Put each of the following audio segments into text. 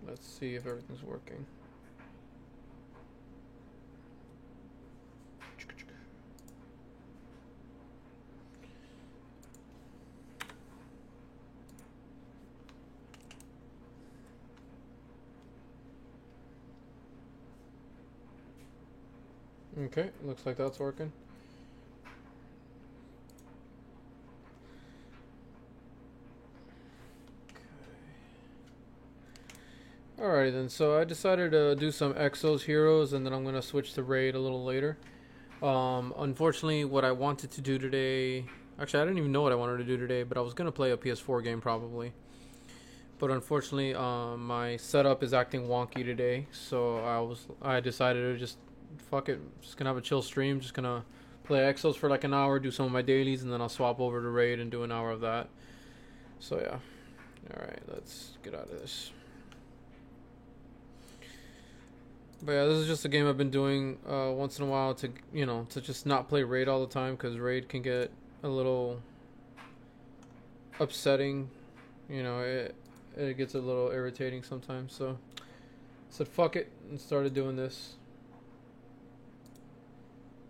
Let's see if everything's working. Okay, looks like that's working. Alrighty then, so I decided to do some Exos Heroes and then I'm gonna switch to Raid a little later. Unfortunately, what I wanted to do today, actually I didn't even know what I wanted to do today, but I was gonna play a PS4 game probably. But unfortunately, my setup is acting wonky today, so I decided to just fuck it, just gonna have a chill stream, just gonna play Exos for like an hour, do some of my dailies, and then I'll swap over to Raid and do an hour of that. So yeah, all right, let's get out of this. But yeah, this is just a game I've been doing once in a while to to just not play Raid all the time because Raid can get a little upsetting. It gets a little irritating sometimes. So I said fuck it and started doing this.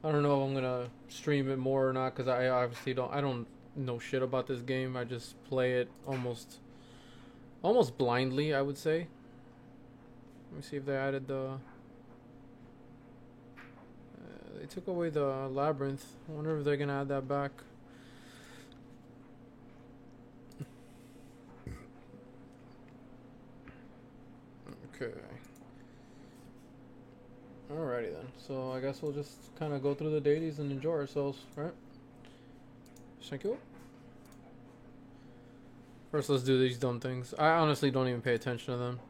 I don't know if I'm gonna stream it more or not because I obviously don't know shit about this game. I just play it almost blindly, I would say. Let me see if they added the. They took away the labyrinth. I wonder if they're gonna add that back. Okay. Alrighty then. So I guess we'll just kind of go through the dailies and enjoy ourselves, right? Thank you. First, let's do these dumb things. I honestly don't even pay attention to them.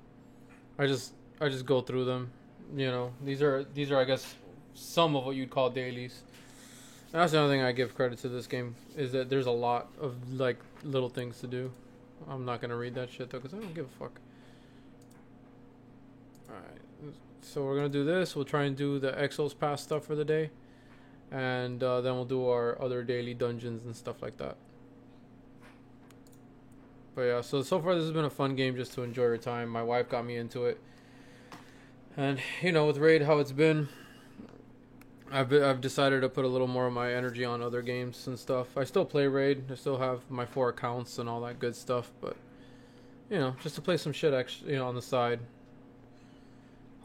I just go through them. These are I guess some of what you'd call dailies. And that's the only thing I give credit to this game is that there's a lot of like little things to do. I'm not gonna read that shit though because I don't give a fuck. Alright, so we're gonna do this. We'll try and do the Exos Pass stuff for the day, and then we'll do our other daily dungeons and stuff like that. But yeah, so far this has been a fun game just to enjoy your time. My wife got me into it, and with Raid how it's been, I've decided to put a little more of my energy on other games and stuff. I still play Raid. I still have my 4 accounts and all that good stuff, but just to play some shit actually, on the side.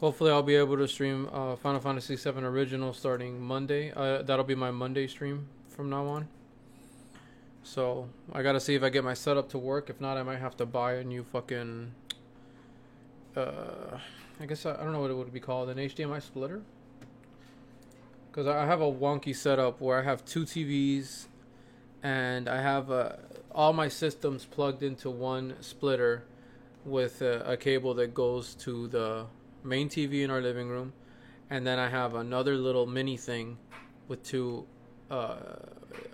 Hopefully, I'll be able to stream Final Fantasy VII Original starting Monday. That'll be my Monday stream from now on. So I gotta see if I get my setup to work. If not, I might have to buy a new fucking. I guess I don't know what it would be called, an HDMI splitter. Because I have a wonky setup where I have 2 TVs, and I have all my systems plugged into one splitter, with a cable that goes to the main TV in our living room, and then I have another little mini thing with 2, I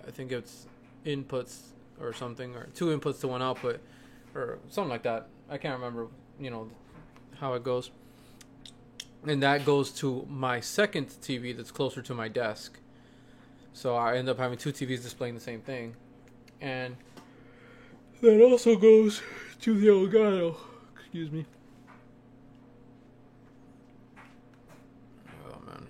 think it's inputs or something, or 2 inputs to 1 output, or something like that. I can't remember, how it goes. And that goes to my second TV that's closer to my desk. So I end up having 2 TVs displaying the same thing. And that also goes to the Elgato. Excuse me. Oh, man.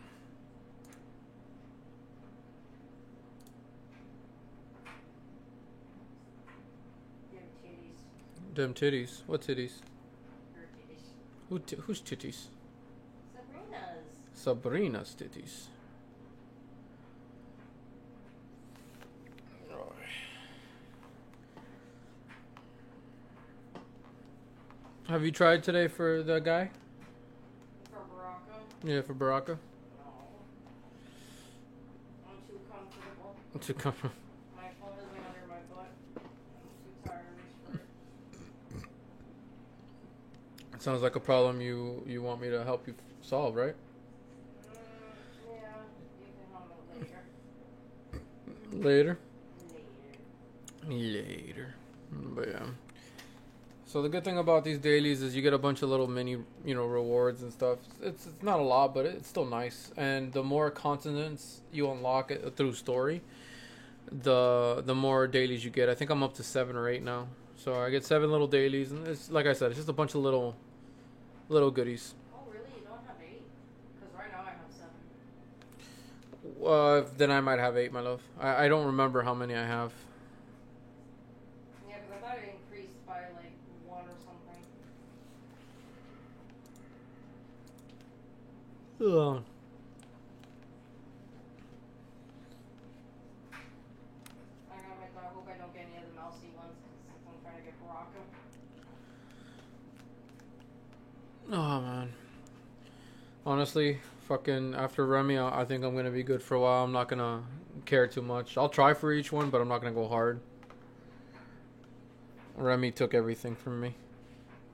Them titties. What titties? Her titties. Whose titties? Sabrina's. Sabrina's titties. Have you tried today for the guy? For Baraka? Yeah, for Baraka. No. I'm too comfortable. To come from. My phone is under my butt. I'm too tired to reach for it. It sounds like a problem you want me to help you solve, right? Yeah, you can handle it later. Later. Later. Later. But yeah. So the good thing about these dailies is you get a bunch of little mini, rewards and stuff. It's not a lot, but it's still nice. And the more continents you unlock it through story, the more dailies you get. I think I'm up to 7 or 8 now. So I get 7 little dailies, and it's like I said, it's just a bunch of little Little goodies. Oh, really? You don't have 8? Because right now I have 7. Then I might have 8, my love. I don't remember how many I have. Yeah, because I thought it increased by like 1 or something. Ugh. I hope I don't get any of the mousy ones because I'm trying to get Baraka. Oh, man. Honestly, fucking after Remy, I think I'm gonna be good for a while. I'm not gonna care too much. I'll try for each one, but I'm not gonna go hard. Remy took everything from me.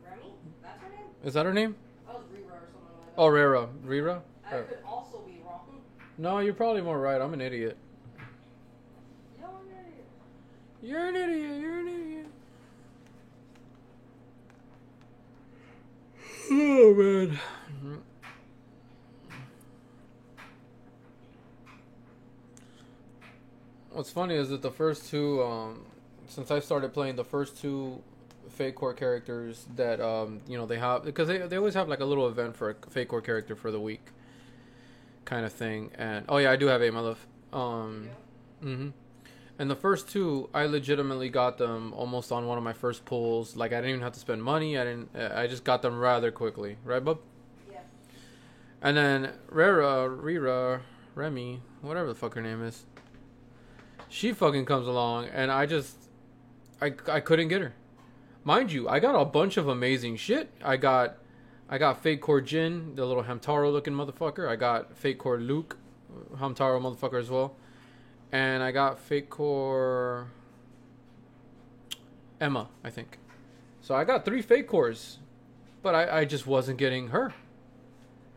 Remy? That's her name? Is that her name? That was Rira or something like that. Oh, Rera. Rira? I could also be wrong. No, you're probably more right. I'm an idiot. You're an idiot. You're an idiot. You're an idiot. Oh, man. What's funny is that the first two, since I started playing, the first two Fate Core characters that, they have, because they always have like a little event for a Fate Core character for the week kind of thing. And, oh yeah, I do have 8, my love. Mm-hmm. And the first two, I legitimately got them almost on one of my first pulls. Like, I didn't even have to spend money. I just got them rather quickly. Right, bub? Yeah. And then Rira, Remy, whatever the fuck her name is. She fucking comes along, and I couldn't get her. Mind you, I got a bunch of amazing shit. I got Fate Core Jin, the little Hamtaro looking motherfucker. I got Fate Core Luke, Hamtaro motherfucker as well. And I got Fate Core Emma, I think. So I got 3 Fate Cores, but I just wasn't getting her.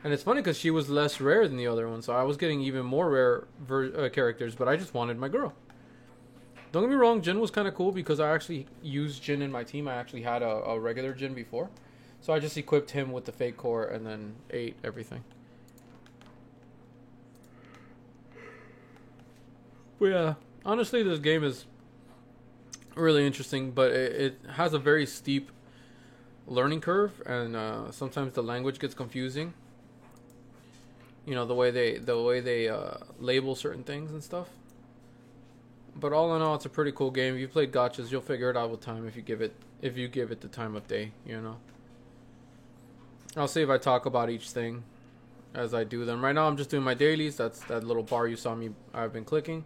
And it's funny because she was less rare than the other one, so I was getting even more rare characters, but I just wanted my girl. Don't get me wrong, Jin was kind of cool because I actually used Jin in my team. I actually had a regular Jin before. So I just equipped him with the Fate Core and then ate everything. But yeah, honestly, this game is really interesting, but it has a very steep learning curve, and sometimes the language gets confusing. You know, the way they label certain things and stuff. But all in all, it's a pretty cool game. If you played gachas, you'll figure it out with time if you give it the time of day. You know. I'll see if I talk about each thing as I do them. Right now, I'm just doing my dailies. That's that little bar you saw me. I've been clicking.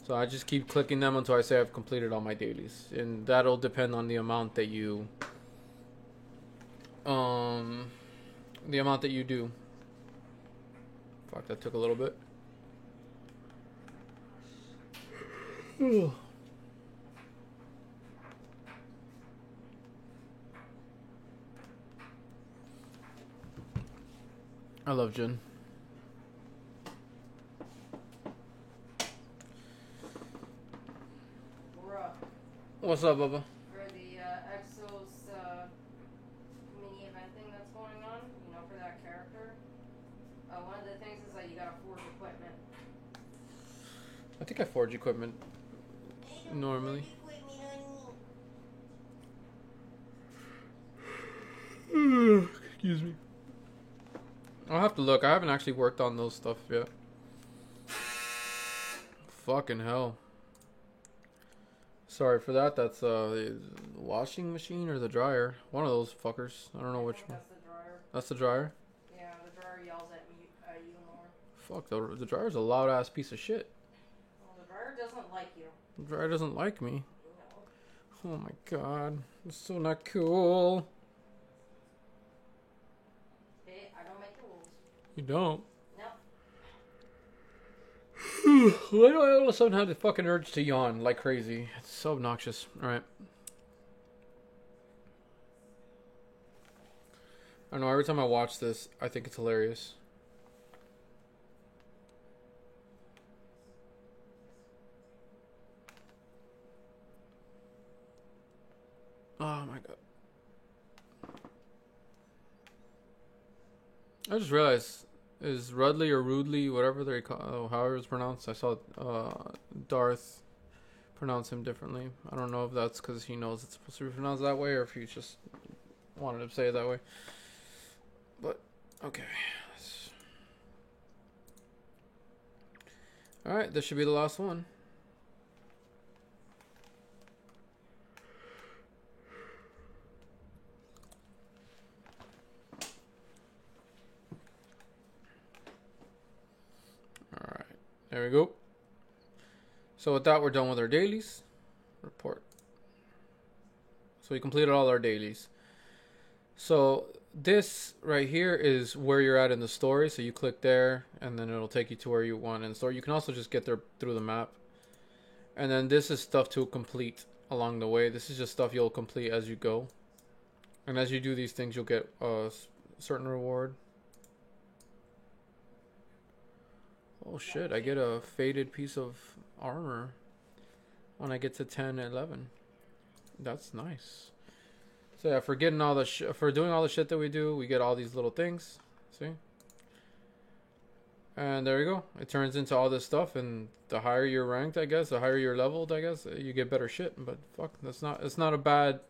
So I just keep clicking them until I say I've completed all my dailies, and that'll depend on the amount that you do. Fuck, that took a little bit. I love Jin. Bruh. What's up, Bubba? For the Exos mini event thing that's going on, you know, for that character, one of the things is that you gotta forge equipment. I think I forge equipment normally. Excuse me. I'll have to look. I haven't actually worked on those stuff yet. Fucking hell. Sorry for that. That's the washing machine or the dryer. One of those fuckers. I don't know which one. That's the dryer. That's the dryer? Yeah, the dryer yells at me, you more. Fuck, the dryer's a loud ass piece of shit. Well, the dryer doesn't like you. The dryer doesn't like me. No. Oh my god. It's so not cool. Hey, I don't make the rules. You don't? No. Why do I all of a sudden have the fucking urge to yawn like crazy? It's so obnoxious. Alright. I don't know, every time I watch this, I think it's hilarious. Oh my god. I just realized, is Rudley or Rudley, whatever they call, however it's pronounced, I saw Darth pronounce him differently. I don't know if that's because he knows it's supposed to be pronounced that way or if he just wanted to say it that way. But okay. All right, this should be the last one. All right, there we go. So with that, we're done with our dailies. Report. So we completed all our dailies. So this right here is where you're at in the story. So you click there, and then it'll take you to where you want in the story. You can also just get there through the map. And then this is stuff to complete along the way. This is just stuff you'll complete as you go. And as you do these things, you'll get a certain reward. Oh shit, I get a faded piece of armor when I get to 10 and 11. That's nice. So yeah, for getting all the for doing all the shit that we do, we get all these little things. See? And there you go. It turns into all this stuff, and the higher you're ranked, I guess, the higher you're leveled, I guess, you get better shit. But fuck, it's not a bad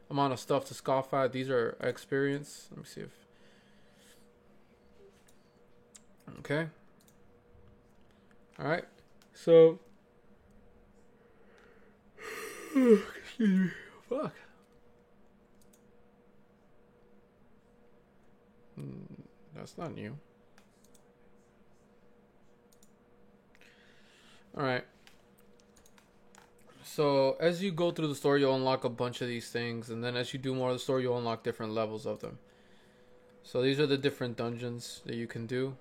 amount of stuff to scoff at. These are experience. Let me see if okay. Alright. So excuse me. Fuck. That's not new. Alright. So as you go through the story, you'll unlock a bunch of these things, and then as you do more of the story, you'll unlock different levels of them. So these are the different dungeons that you can do.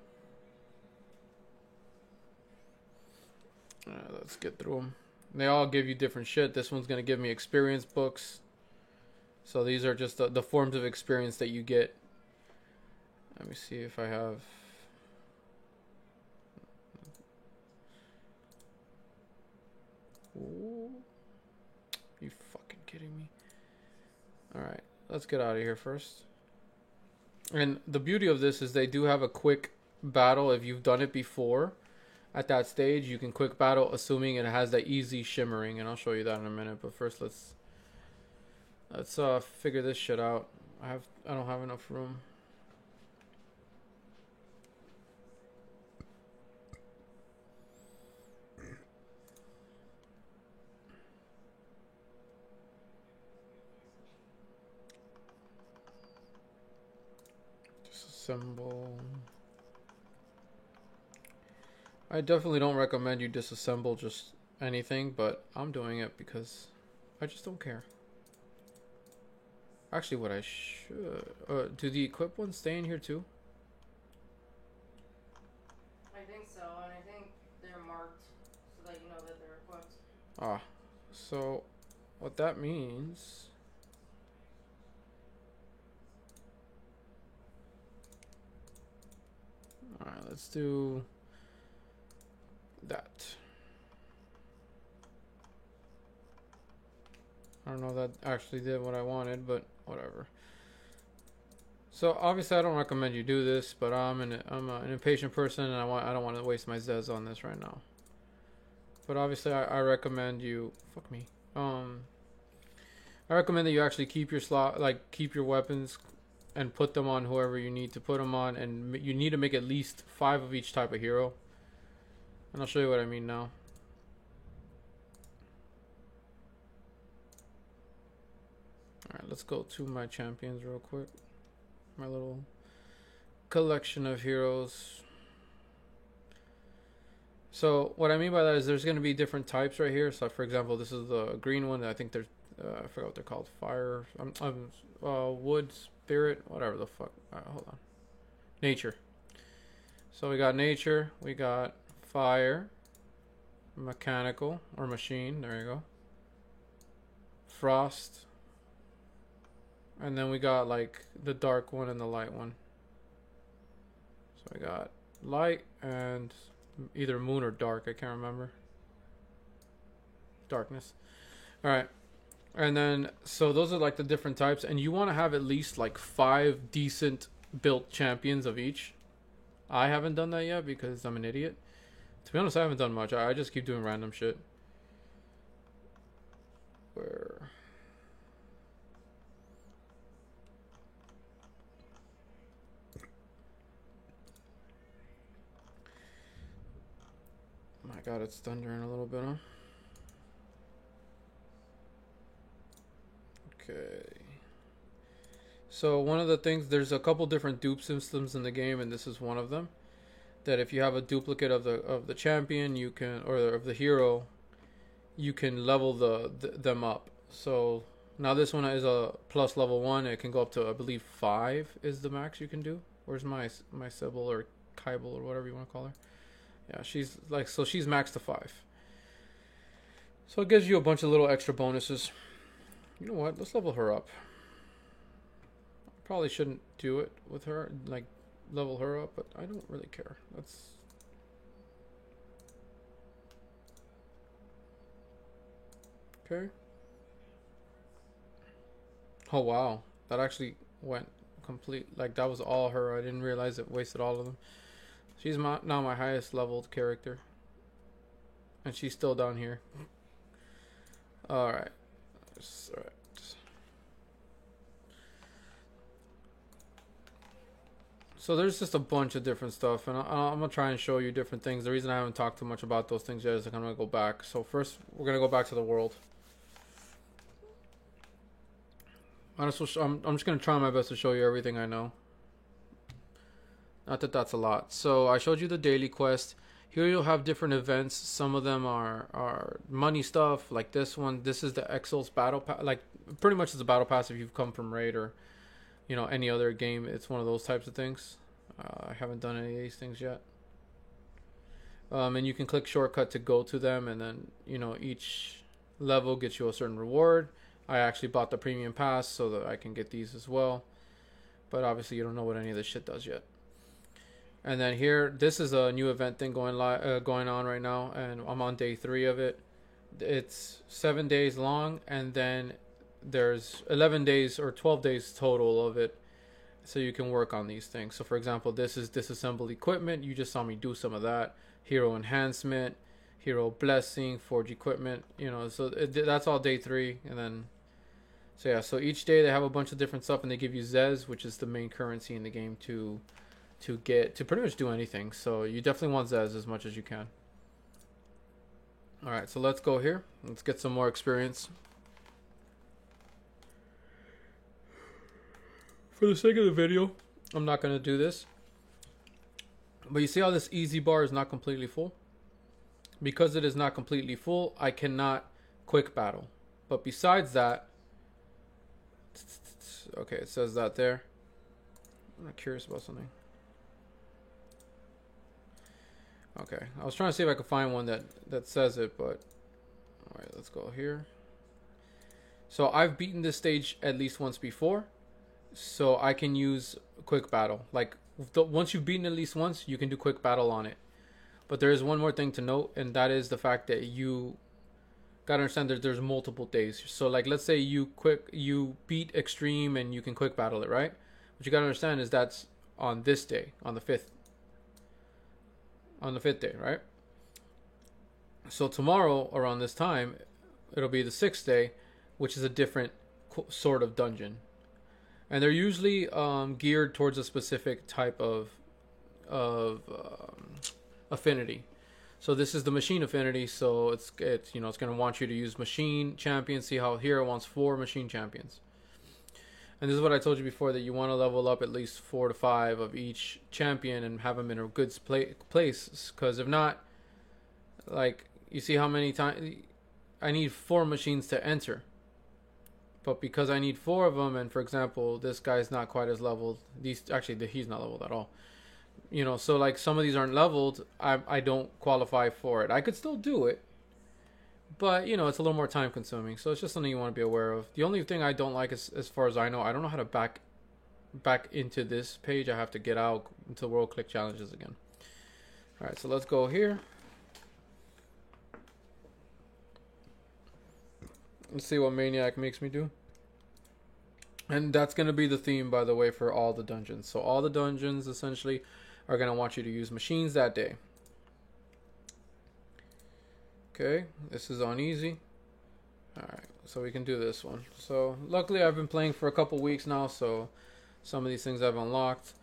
Let's get through them. They all give you different shit. This one's going to give me experience books. So these are just the forms of experience that you get. Let me see if I have... Ooh. You fucking kidding me? Alright, let's get out of here first. And the beauty of this is they do have a quick battle. If you've done it before, at that stage, you can quick battle, assuming it has that easy shimmering. And I'll show you that in a minute. But first, let's figure this shit out. I don't have enough room. Disassemble. I definitely don't recommend you disassemble just anything, but I'm doing it because I just don't care. Actually, what I should... do the equip ones stay in here too? I think so, and I think they're marked so that you know that they're equipped. Ah, so what that means... Alright, let's do that. I don't know if that actually did what I wanted, but whatever. So obviously I don't recommend you do this, but I'm an impatient person, and I don't want to waste my Zez on this right now. But obviously I recommend you fuck me. I recommend that you actually keep your keep your weapons and put them on whoever you need to put them on, and you need to make at least 5 of each type of hero. And I'll show you what I mean now. Alright, let's go to my champions real quick. My little collection of heroes. So what I mean by that is there's going to be different types right here. So for example, this is the green one. I think there's I forgot what they're called. Fire, wood, spirit, whatever the fuck. Hold on. Nature. So we got nature. We got fire. Mechanical or machine. There you go. Frost. And then we got like the dark one and the light one. So we got light and either moon or dark. I can't remember. Darkness. All right. And then, so those are like the different types. And you want to have at least like 5 decent built champions of each. I haven't done that yet because I'm an idiot. To be honest, I haven't done much. I just keep doing random shit. Where... My god, it's thundering a little bit, huh? Okay. So one of the things, there's a couple different dupe systems in the game, and this is one of them. That if you have a duplicate of the champion, you can, or of the hero, you can level them up. So now this one is a plus level 1. It can go up to, I believe, 5 is the max you can do. Where's my Sybil or Kybel or whatever you want to call her? Yeah, she's like, so she's maxed to 5. So it gives you a bunch of little extra bonuses. You know what? Let's level her up. Probably shouldn't do it with her, like level her up, but I don't really care. That's okay. Oh wow, that actually went complete. Like that was all her. I didn't realize it wasted all of them. She's now my highest leveled character, and she's still down here. All right. All right. So there's just a bunch of different stuff, and I'm going to try and show you different things. The reason I haven't talked too much about those things yet is I'm going to go back. So first, we're going to go back to the world. I'm just going to try my best to show you everything I know. Not that that's a lot. So I showed you the daily quest. Here you'll have different events. Some of them are money stuff, like this one. This is the Exos Battle Pass. Like, pretty much it's a Battle Pass if you've come from Raid or, you know, any other game. It's one of those types of things. I haven't done any of these things yet. And you can click shortcut to go to them, and then, you know, each level gets you a certain reward. I actually bought the premium pass so that I can get these as well. But obviously you don't know what any of this shit does yet. And then here, this is a new event thing going on right now, and I'm on day 3 of it. It's 7 days long, and then there's 11 days or 12 days total of it, so you can work on these things. So for example, this is disassembled equipment. You just saw me do some of that. Hero enhancement, hero blessing, forge equipment, you know, so that's all day 3. And then so yeah, so each day they have a bunch of different stuff, and they give you Zez, which is the main currency in the game to get to pretty much do anything. So you definitely want Zez as much as you can. All right, so let's go here. Let's get some more experience. For the sake of the video, I'm not going to do this. But you see how this easy bar is not completely full? Because it is not completely full, I cannot quick battle. But besides that, okay, it says that there. I'm not curious about something. Okay, I was trying to see if I could find one that says it, but all right, let's go here. So I've beaten this stage at least once before, so I can use quick battle. Like once you've beaten at least once, you can do quick battle on it. But there is one more thing to note, and that is the fact that you gotta understand that there's multiple days. So like, let's say you beat extreme and you can quick battle it, right? What you gotta understand is that's on this day, on the 5th. On the 5th day, right? So tomorrow around this time, it'll be the 6th day, which is a different sort of dungeon, and they're usually geared towards a specific type of affinity. So this is the machine affinity, so it's you know, it's going to want you to use machine champions. See how here it wants 4 machine champions. And this is what I told you before, that you want to level up at least 4 to 5 of each champion and have them in a good place. Because if not, like, you see how many times I need 4 machines to enter. But because I need 4 of them, and for example, this guy's not quite as leveled. He's not leveled at all. You know, so like some of these aren't leveled. I don't qualify for it. I could still do it, but you know, it's a little more time consuming. So it's just something you want to be aware of. The only thing I don't like is, as far as I know how to back into this page. I have to get out into world click challenges again. All right, so let's go here. Let's see what Maniac makes me do. And that's going to be the theme, by the way, for all the dungeons. So all the dungeons essentially are going to want you to use machines that day. Okay, this is on easy. Alright, so we can do this one. So luckily I've been playing for a couple weeks now, so some of these things I've unlocked.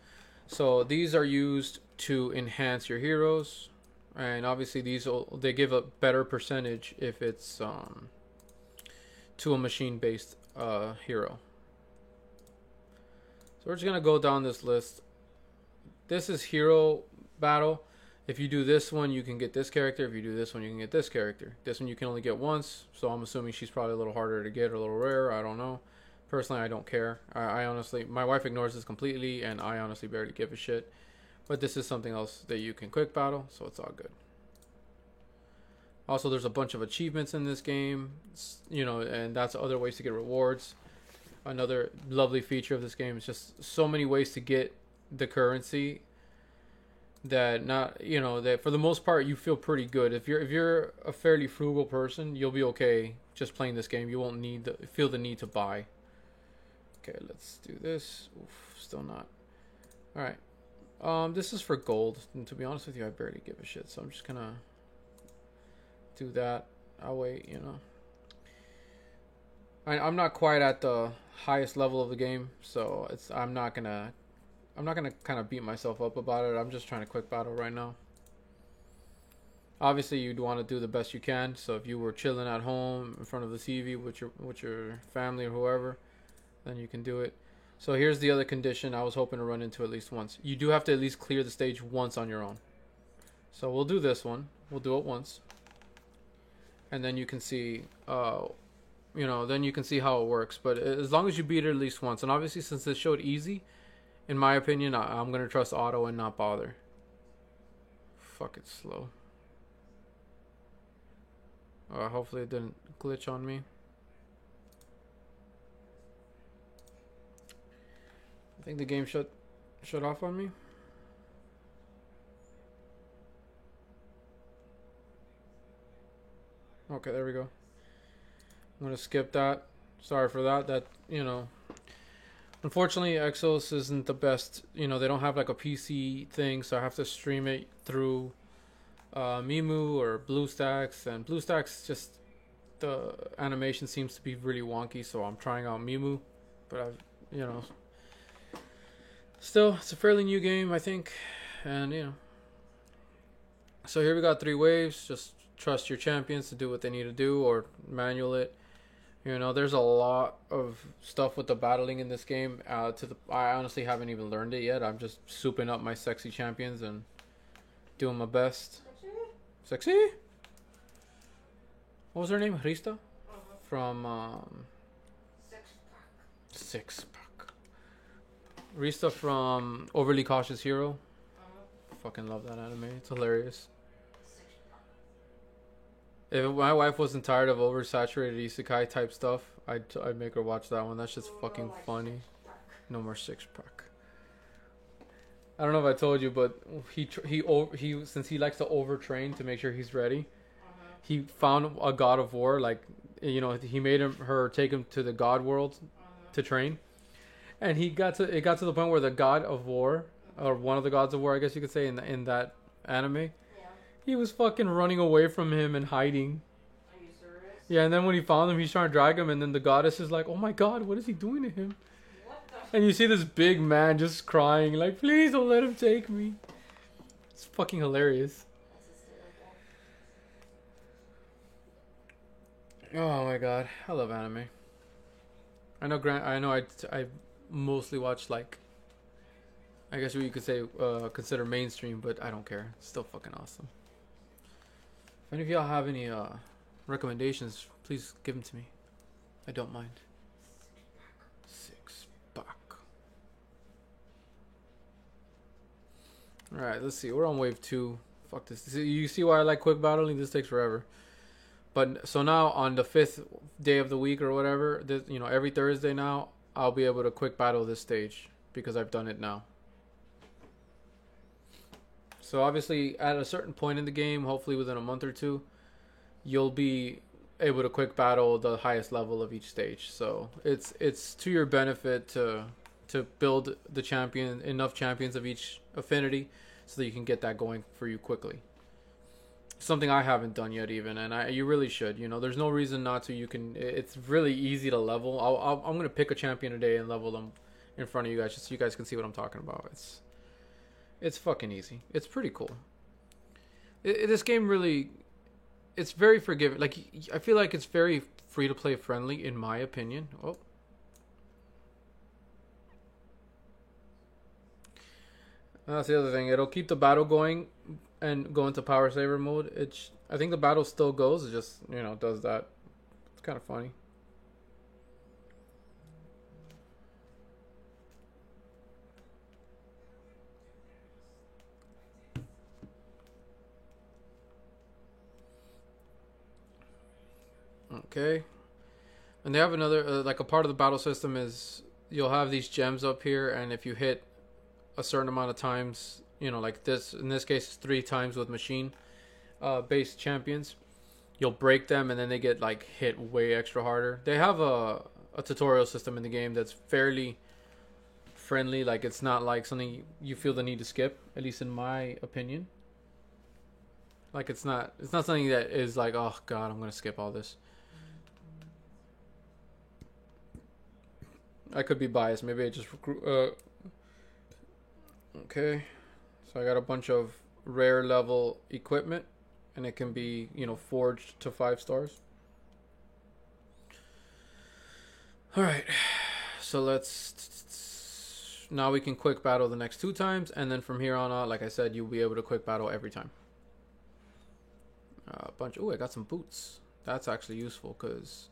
So these are used to enhance your heroes. and obviously they give a better percentage if it's to a machine based hero. So we're just gonna go down this list. This is hero battle. If you do this one, you can get this character. If you do this one, you can get this character. This one you can only get once, so I'm assuming she's probably a little harder to get or a little rare. I don't know. Personally, I don't care. I honestly, my wife ignores this completely, and I honestly barely give a shit. But this is something else that you can quick battle, so it's all good. Also, there's a bunch of achievements in this game, you know, and that's other ways to get rewards. Another lovely feature of this game is just so many ways to get the currency that that for the most part you feel pretty good. If you're a fairly frugal person, you'll be okay just playing this game. You won't feel the need to buy. Okay, let's do this. Oof, still not. All right. This is for gold, and to be honest with you, I barely give a shit, so I'm just gonna do that. I'll wait, I'm not quite at the highest level of the game, so I'm not gonna kind of beat myself up about it. I'm just trying to quick battle right now. Obviously, you'd want to do the best you can. So if you were chilling at home in front of the TV with your family or whoever, then you can do it. So here's the other condition I was hoping to run into at least once. You do have to at least clear the stage once on your own. So we'll do this one. We'll do it once. And then you can see, then you can see how it works. But as long as you beat it at least once. And obviously, since this showed easy, in my opinion, I'm going to trust auto and not bother. Fuck, it's slow. Hopefully it didn't glitch on me. I think the game shut off on me. Okay, there we go. I'm going to skip that. Sorry for that. Unfortunately, Exos isn't the best. They don't have like a PC thing, so I have to stream it through Mimu or BlueStacks. And BlueStacks, just the animation seems to be really wonky, so I'm trying out Mimu. But still, it's a fairly new game, I think. And so here we got 3 waves. Just trust your champions to do what they need to do, or manual it. There's a lot of stuff with the battling in this game. I honestly haven't even learned it yet. I'm just souping up my sexy champions and doing my best. Sexy? What was her name? Hrista? From Six Pack. Hrista from Overly Cautious Hero. Fucking love that anime. It's hilarious. If my wife wasn't tired of oversaturated isekai type stuff, I'd make her watch that one. That's just fucking funny. No more Six Pack. I don't know if I told you, but he since he likes to overtrain to make sure he's ready, he found a God of War. Like, he made her take him to the God world to train, and it got to the point where the God of War, or one of the gods of war, I guess you could say, in that anime. He was fucking running away from him and hiding. Are you serious? Yeah, and then when he found him, he's trying to drag him, and then the goddess is like, "Oh my god, what is he doing to him?" What the? And you see this big man just crying, like, "Please don't let him take me." It's fucking hilarious. Oh my god, I love anime. I know. I mostly watch, like, I guess what you could say consider mainstream, but I don't care. It's still fucking awesome. If any of y'all have any recommendations, please give them to me. I don't mind. Six Pack. Alright, let's see. We're on wave 2. Fuck this. You see why I like quick battling? This takes forever. But so now on the 5th day of the week or whatever, every Thursday now, I'll be able to quick battle this stage because I've done it now. So obviously, at a certain point in the game, hopefully within a month or 2, you'll be able to quick battle the highest level of each stage. So it's to your benefit to build enough champions of each affinity, so that you can get that going for you quickly. Something I haven't done yet, even, and you really should. There's no reason not to. It's really easy to level. I'm gonna pick a champion a day and level them in front of you guys, just so you guys can see what I'm talking about. It's fucking easy. It's pretty cool. This game really, it's very forgiving. Like I feel like it's very free to play friendly, in my opinion. Oh, that's the other thing. It'll keep the battle going and go into power saver mode. It's I think the battle still goes. It just does that. It's kind of funny. Okay, and they have another like a part of the battle system is you'll have these gems up here, and if you hit a certain amount of times, like this in this case, it's 3 times with machine based champions. You'll break them, and then they get like hit way extra harder. They have a tutorial system in the game that's fairly friendly. Like it's not like something you feel the need to skip. At least in my opinion. Like it's not something that is like, oh god, I'm gonna skip all this. I could be biased. Maybe I just okay. So I got a bunch of rare level equipment, and it can be forged to 5 stars. All right. So now we can quick battle the next 2 times, and then from here on out, like I said, you'll be able to quick battle every time. A bunch. Oh, I got some boots. That's actually useful because.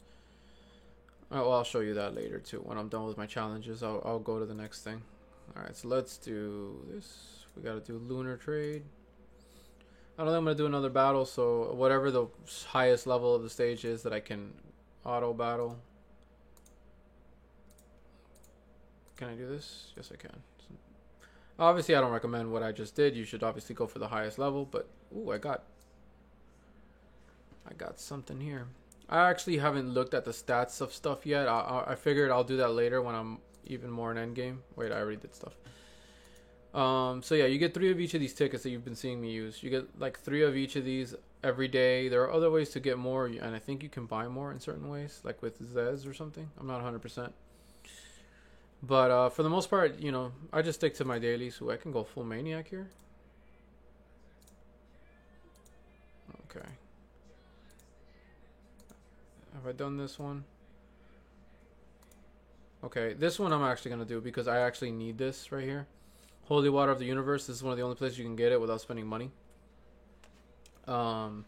Oh, well, I'll show you that later too. When I'm done with my challenges, I'll go to the next thing. All right, so let's do this. We got to do lunar trade. I don't think I'm gonna do another battle. So whatever the highest level of the stage is that I can auto battle. Can I do this? Yes, I can. Obviously, I don't recommend what I just did. You should obviously go for the highest level. But ooh, I got something here. I actually haven't looked at the stats of stuff yet. I figured I'll do that later when I'm even more in endgame. Wait, I already did stuff. So yeah, you get 3 of each of these tickets that you've been seeing me use. You get like 3 of each of these every day. There are other ways to get more, and I think you can buy more in certain ways, like with Zez or something. I'm not 100%. But for the most part, I just stick to my dailies. So I can go full maniac here. Okay. Have I done this one? Okay, this one I'm actually going to do because I actually need this right here. Holy Water of the Universe. This is one of the only places you can get it without spending money. And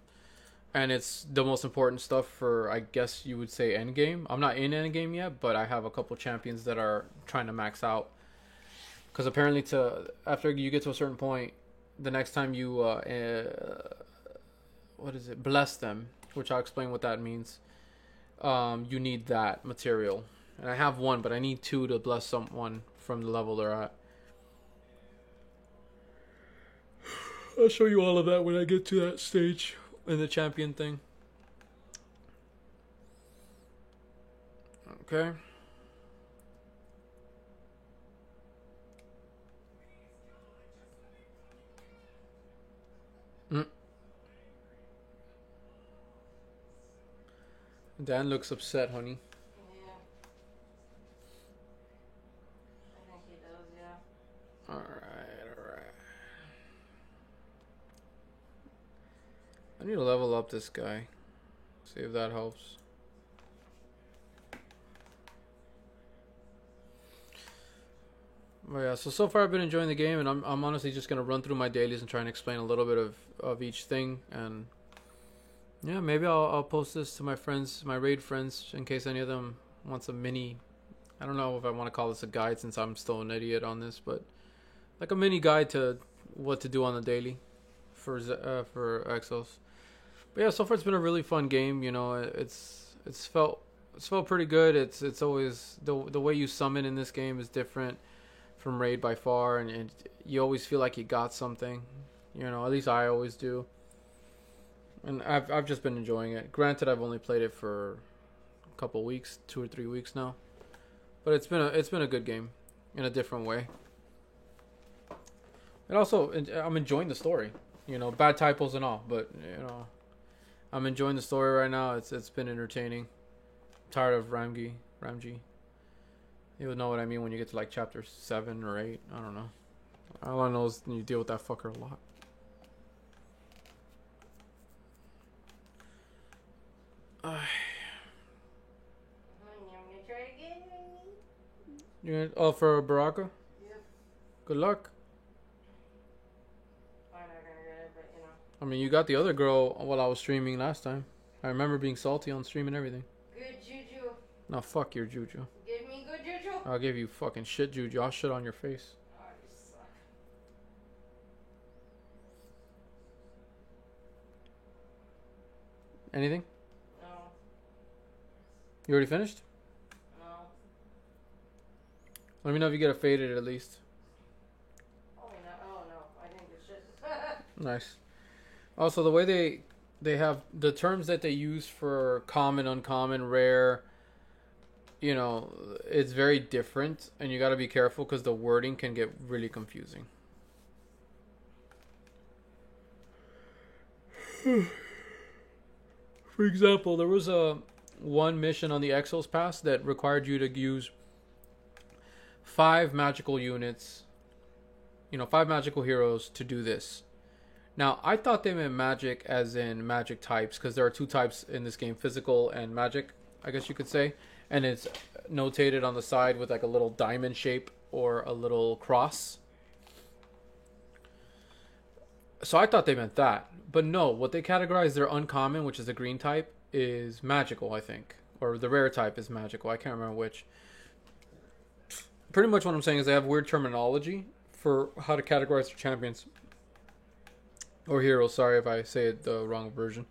it's the most important stuff for, I guess you would say, endgame. I'm not in endgame yet, but I have a couple champions that are trying to max out. Because apparently after you get to a certain point, the next time you, bless them, which I'll explain what that means. You need that material. And I have 1, but I need 2 to bless someone from the level they're at. I'll show you all of that when I get to that stage in the champion thing. Okay. Dan looks upset, honey. Yeah. I think he does, yeah. Alright. I need to level up this guy. See if that helps. But yeah, so far I've been enjoying the game, and I'm honestly just gonna run through my dailies and try and explain a little bit of each thing, and yeah, maybe I'll post this to my friends, my raid friends, in case any of them wants a mini. I don't know if I want to call this a guide since I'm still an idiot on this, but like a mini guide to what to do on the daily for Exos. But yeah, so far it's been a really fun game. It's felt pretty good. It's always the way you summon in this game is different from raid by far, and you always feel like you got something. At least I always do. And I've just been enjoying it. Granted, I've only played it for a couple weeks, 2 or 3 weeks now, but it's been a good game in a different way. And also, I'm enjoying the story. Bad typos and all, but I'm enjoying the story right now. It's been entertaining. I'm tired of Ramji. You'll know what I mean when you get to like chapter 7 or 8. I don't know. All I know is you deal with that fucker a lot. gonna try again. You gonna, for Baraka? Yep. Good luck. I'm not gonna get it, but you know. I mean, you got the other girl while I was streaming last time. I remember being salty on stream and everything. Good juju. No, fuck your juju. Give me good juju. I'll give you fucking shit juju. I'll shit on your face. Oh, you suck. Anything? No. You already finished? No. Let me know if you get a faded at least. Oh no. Oh no. I didn't get shit. Nice. Also, the way they have the terms that they use for common, uncommon, rare, you know, it's very different, and you got to be careful because the wording can get really confusing. For example, there was one mission on the Exos Pass that required you to use 5 magical units, 5 magical heroes to do this. Now, I thought they meant magic as in magic types, because there are 2 types in this game, physical and magic, I guess you could say. And it's notated on the side with like a little diamond shape or a little cross. So I thought they meant that. But no, what they categorize their uncommon, which is the green type, is magical, I think. Or the rare type is magical. I can't remember which. Pretty much what I'm saying is they have weird terminology for how to categorize their champions. Or heroes, sorry if I say it the wrong version.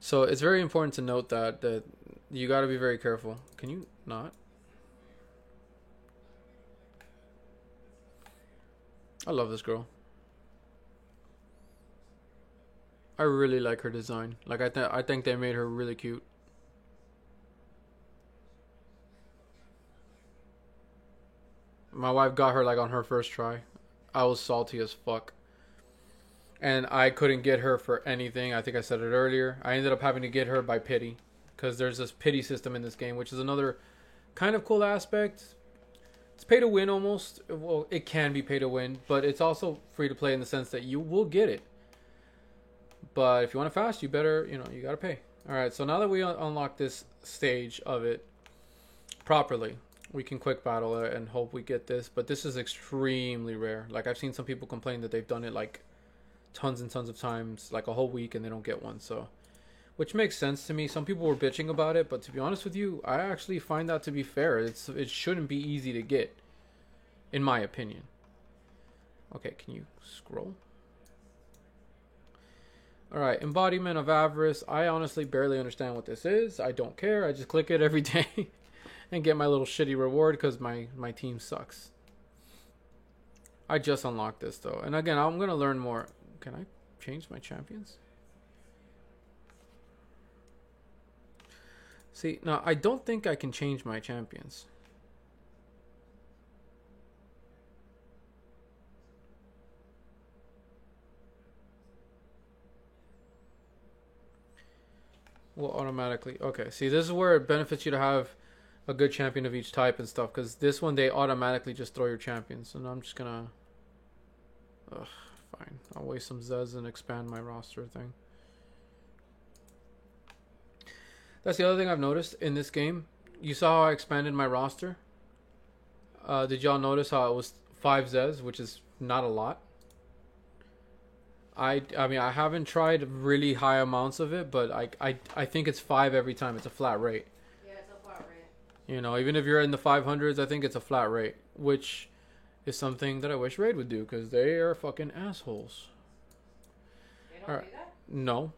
So it's very important to note that you got to be very careful. Can you not? I love this girl. I really like her design. Like I think they made her really cute. My wife got her like on her first try. I was salty as fuck. And I couldn't get her for anything. I think I said it earlier. I ended up having to get her by pity. Because there's this pity system in this game, which is another kind of cool aspect. It's pay to win almost. Well, it can be pay to win. But it's also free to play in the sense that you will get it. But if you want to fast, you better, you got to pay. Alright, so now that we unlock this stage of it properly, we can quick battle it and hope we get this. But this is extremely rare. Like, I've seen some people complain that they've done it like tons and tons of times, like a whole week, and they don't get one. So, which makes sense to me. Some people were bitching about it, but to be honest with you, I actually find that to be fair. It shouldn't be easy to get, in my opinion. Okay, can you scroll? Alright, Embodiment of Avarice. I honestly barely understand what this is. I don't care. I just click it every day and get my little shitty reward because my team sucks. I just unlocked this though. And again, I'm going to learn more. Can I change my champions? See, now I don't think I can change my champions. Well, automatically. Okay, see, this is where it benefits you to have a good champion of each type and stuff. Because this one, they automatically just throw your champions. And I'm just going to... Ugh. Fine. I'll waste some Zez and expand my roster thing. That's the other thing I've noticed in this game. You saw how I expanded my roster? Did y'all notice how it was 5 Zez, which is not a lot? I mean, I haven't tried really high amounts of it, but I think it's 5 every time. It's a flat rate. Yeah, it's a flat rate. Even if you're in the 500s, I think it's a flat rate, which is something that I wish Raid would do, because they are fucking assholes. They don't do that? No.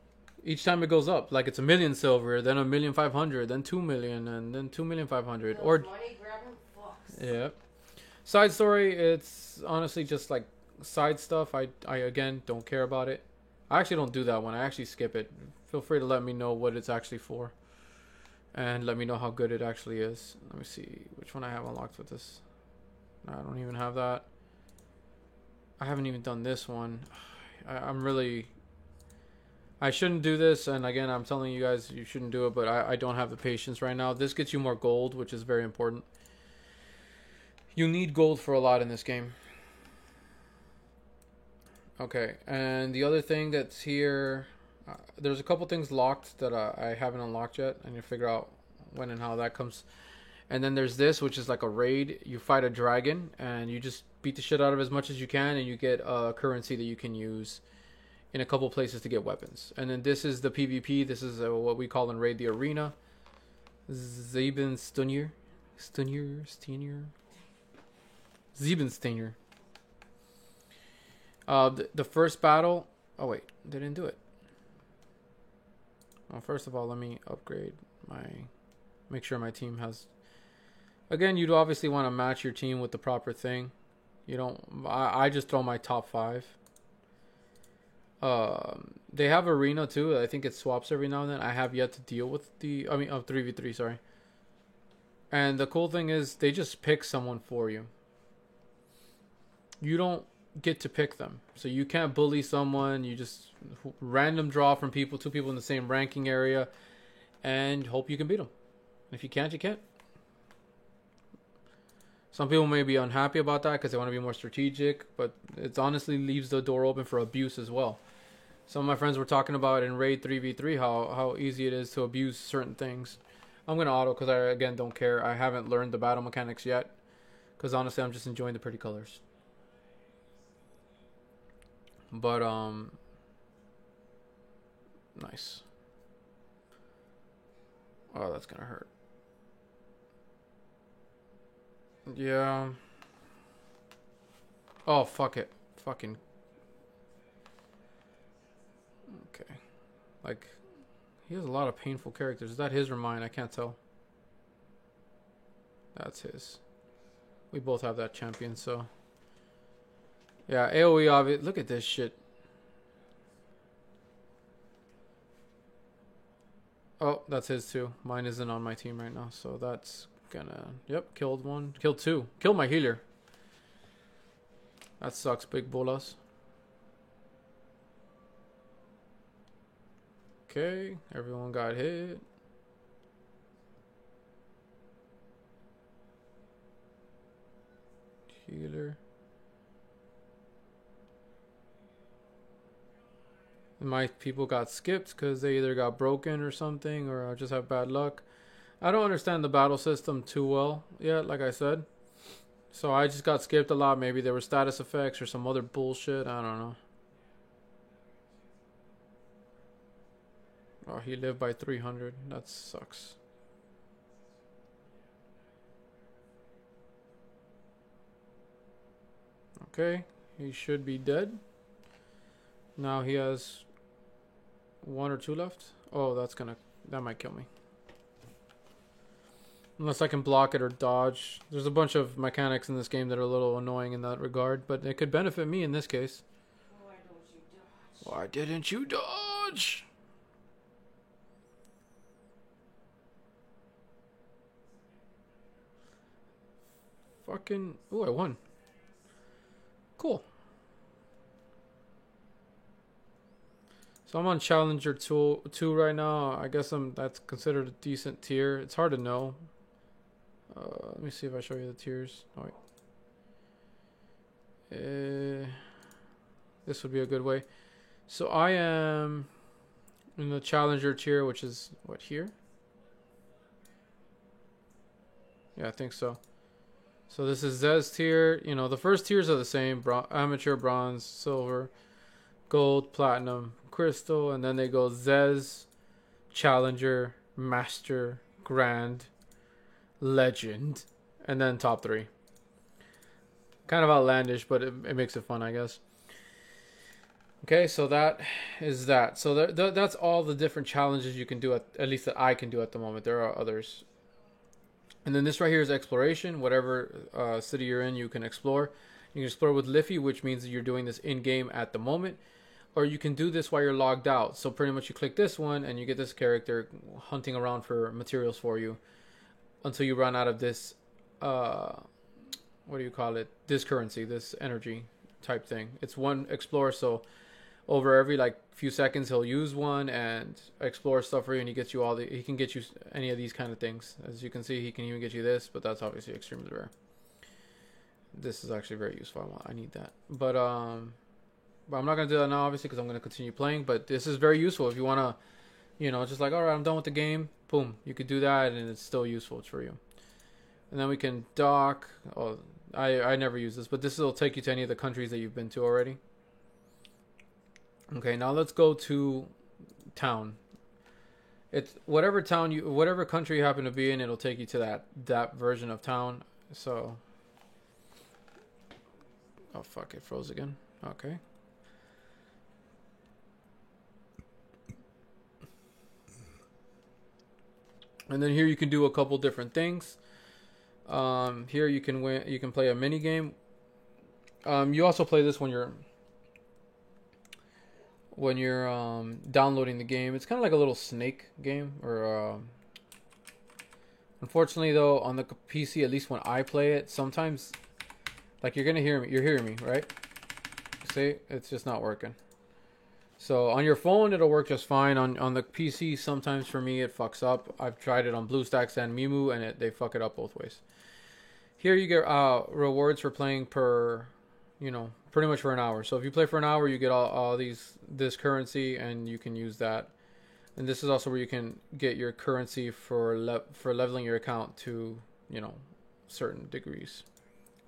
Each time it goes up, like it's 1,000,000 silver, then 1,500,000, then 2,000,000, and then 2,500,000. Or money grabbing fucks. Yeah. Side story, it's honestly just like side stuff. I again don't care about it. I actually don't do that one. I actually skip it. Feel free to let me know what it's actually for, and let me know how good it actually is. Let me see which one I have unlocked with this. No, I don't even have that. I haven't even done this one. I shouldn't do this, and again, I'm telling you guys you shouldn't do it, but I don't have the patience right now. This gets you more gold, which is very important. You need gold for a lot in this game. Okay, and the other thing that's here, There's a couple things locked that I haven't unlocked yet. I need to figure out when and how that comes. And then there's this, which is like a raid. You fight a dragon, and you just beat the shit out of as much as you can, and you get a currency that you can use in a couple places to get weapons. And then this is the PvP. This is what we call in raid the arena. Zebensteiner. Zebensteiner. The first battle. Oh wait, they didn't do it. Well, first of all, let me upgrade make sure my team has. Again, you'd obviously want to match your team with the proper thing. You don't. I just throw my top 5. They have arena too. I think it swaps every now and then. I have yet to deal with the. 3v3. Sorry. And the cool thing is, they just pick someone for you. You don't get to pick them, so you can't bully someone. You just random draw from people, 2 people in the same ranking area, and hope you can beat them. If you can't, you can't. Some people may be unhappy about that because they want to be more strategic, but it honestly leaves the door open for abuse as well. Some of my friends were talking about in Raid 3v3 how easy it is to abuse certain things. I'm going to auto because I, again, don't care. I haven't learned the battle mechanics yet because honestly, I'm just enjoying the pretty colors. But, nice. Oh, that's going to hurt. Yeah. Oh, fuck it. Fucking. Okay. Like, he has a lot of painful characters. Is that his or mine? I can't tell. That's his. We both have that champion, so. Yeah, AoE obvious. Look at this shit. Oh, that's his too. Mine isn't on my team right now, so that's gonna. Yep, killed one. Killed 2. Killed my healer. That sucks, big bolas. Okay, everyone got hit. Healer. My people got skipped because they either got broken or something, or I just have bad luck. I don't understand the battle system too well yet, like I said. So I just got skipped a lot. Maybe there were status effects or some other bullshit. I don't know. Oh, he lived by 300. That sucks. Okay, he should be dead. Now he has 1 or 2 left. Oh, that might kill me. Unless I can block it or dodge. There's a bunch of mechanics in this game that are a little annoying in that regard, but it could benefit me in this case. Why don't you dodge? Why didn't you dodge? Fucking. Ooh, I won. Cool. So I'm on Challenger 2 right now. I guess that's considered a decent tier. It's hard to know. Let me see if I show you the tiers. Oh, wait. This would be a good way. So I am in the Challenger tier, which is what, here? Yeah, I think so. So this is Zez tier. You know, the first tiers are the same: amateur, bronze, silver, gold, platinum, crystal, and then they go Zez, Challenger, Master, Grand, Legend, and then top 3. Kind of outlandish, but it makes it fun, I guess. Okay, so that is that. So that's all the different challenges you can do, at least that I can do at the moment. There are others. And then this right here is exploration. Whatever city you're in, you can explore. You can explore with Liffey, which means that you're doing this in-game at the moment. Or you can do this while you're logged out. So pretty much you click this one and you get this character hunting around for materials for you until you run out of this, what do you call it? This currency, this energy type thing. It's one explorer, so over every like few seconds he'll use one and explore stuff for you, and he can get you any of these kind of things. As you can see, he can even get you this, but that's obviously extremely rare. This is actually very useful. I need that. But But I'm not gonna do that now, obviously, because I'm gonna continue playing. But this is very useful if you wanna, just like, all right, I'm done with the game. Boom, you could do that, and it's still useful for you. And then we can dock. Oh, I never use this, but this will take you to any of the countries that you've been to already. Okay, now let's go to town. It's whatever whatever country you happen to be in, it'll take you to that version of town. So, oh fuck, it froze again. Okay. And then here you can do a couple different things. Here you can win. You can play a mini game. You also play this when you're downloading the game. It's kind of like a little snake game. Or unfortunately, though, on the PC, at least when I play it, sometimes, like, you're gonna hear me. You're hearing me, right? See, it's just not working. So on your phone, it'll work just fine. On the PC, sometimes for me, it fucks up. I've tried it on BlueStacks and Mimu, and they fuck it up both ways. Here you get rewards for playing per, pretty much for an hour. So if you play for an hour, you get all this currency, and you can use that. And this is also where you can get your currency for leveling your account to, certain degrees.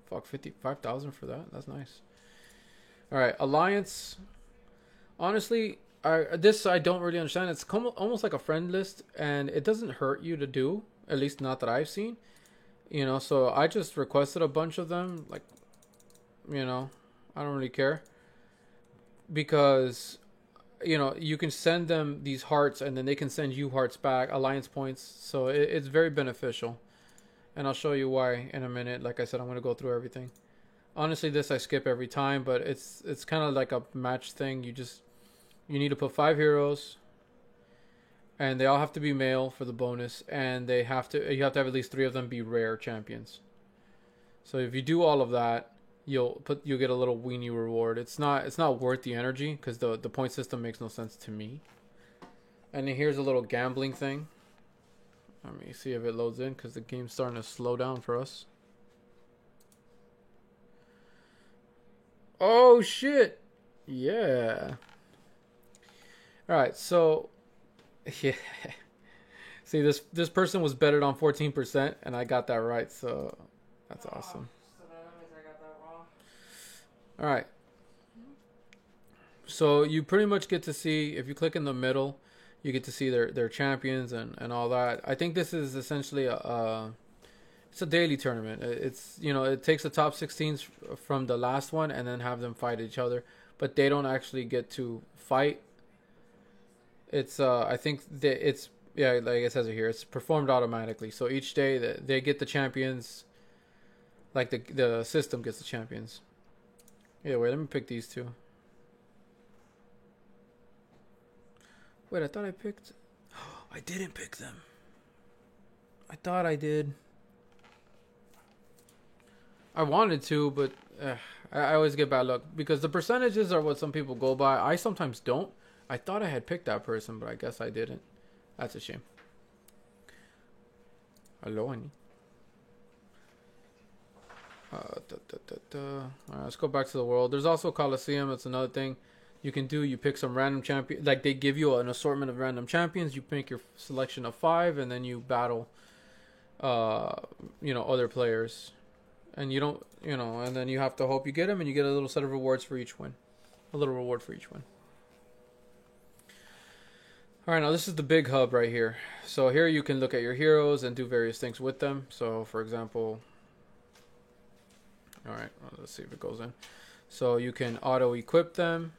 Fuck, 55,000 for that. That's nice. All right, Alliance. Honestly, I don't really understand. It's almost like a friend list, and it doesn't hurt you to do. At least not that I've seen. So I just requested a bunch of them. Like, I don't really care. Because, you can send them these hearts, and then they can send you hearts back, alliance points. So it's very beneficial. And I'll show you why in a minute. Like I said, I'm going to go through everything. Honestly, this I skip every time, but it's kind of like a match thing. You need to put 5 heroes, and they all have to be male for the bonus, and you have to have at least 3 of them be rare champions. So if you do all of that, you'll get a little weenie reward. It's not worth the energy because the point system makes no sense to me. And then here's a little gambling thing. Let me see if it loads in because the game's starting to slow down for us. Oh shit! Yeah. All right, so yeah. See, this person was betted on 14%, and I got that right, so that's awesome. So that means I got that wrong. All right. So you pretty much get to see, if you click in the middle, you get to see their champions and all that. I think this is essentially it's a daily tournament. It's it takes the top 16s from the last one and then have them fight each other, but they don't actually get to fight. It's I think that it's like it says it here. It's performed automatically. So each day they get the champions. Like the system gets the champions. Yeah, wait. Let me pick these two. Wait, I thought I picked. I didn't pick them. I thought I did. I wanted to, but I always get bad luck because the percentages are what some people go by. I sometimes don't. I thought I had picked that person, but I guess I didn't. That's a shame. Hello, honey. Alright, let's go back to the world. There's also Colosseum. It's another thing you can do. You pick some random champion. Like, they give you an assortment of random champions. You pick your selection of 5, and then you battle, other players. And you don't, and then you have to hope you get them, and you get a little set of rewards for each win. A little reward for each win. Alright, now this is the big hub right here. So here you can look at your heroes and do various things with them. So, for example... Alright, let's see if it goes in. So you can auto-equip them.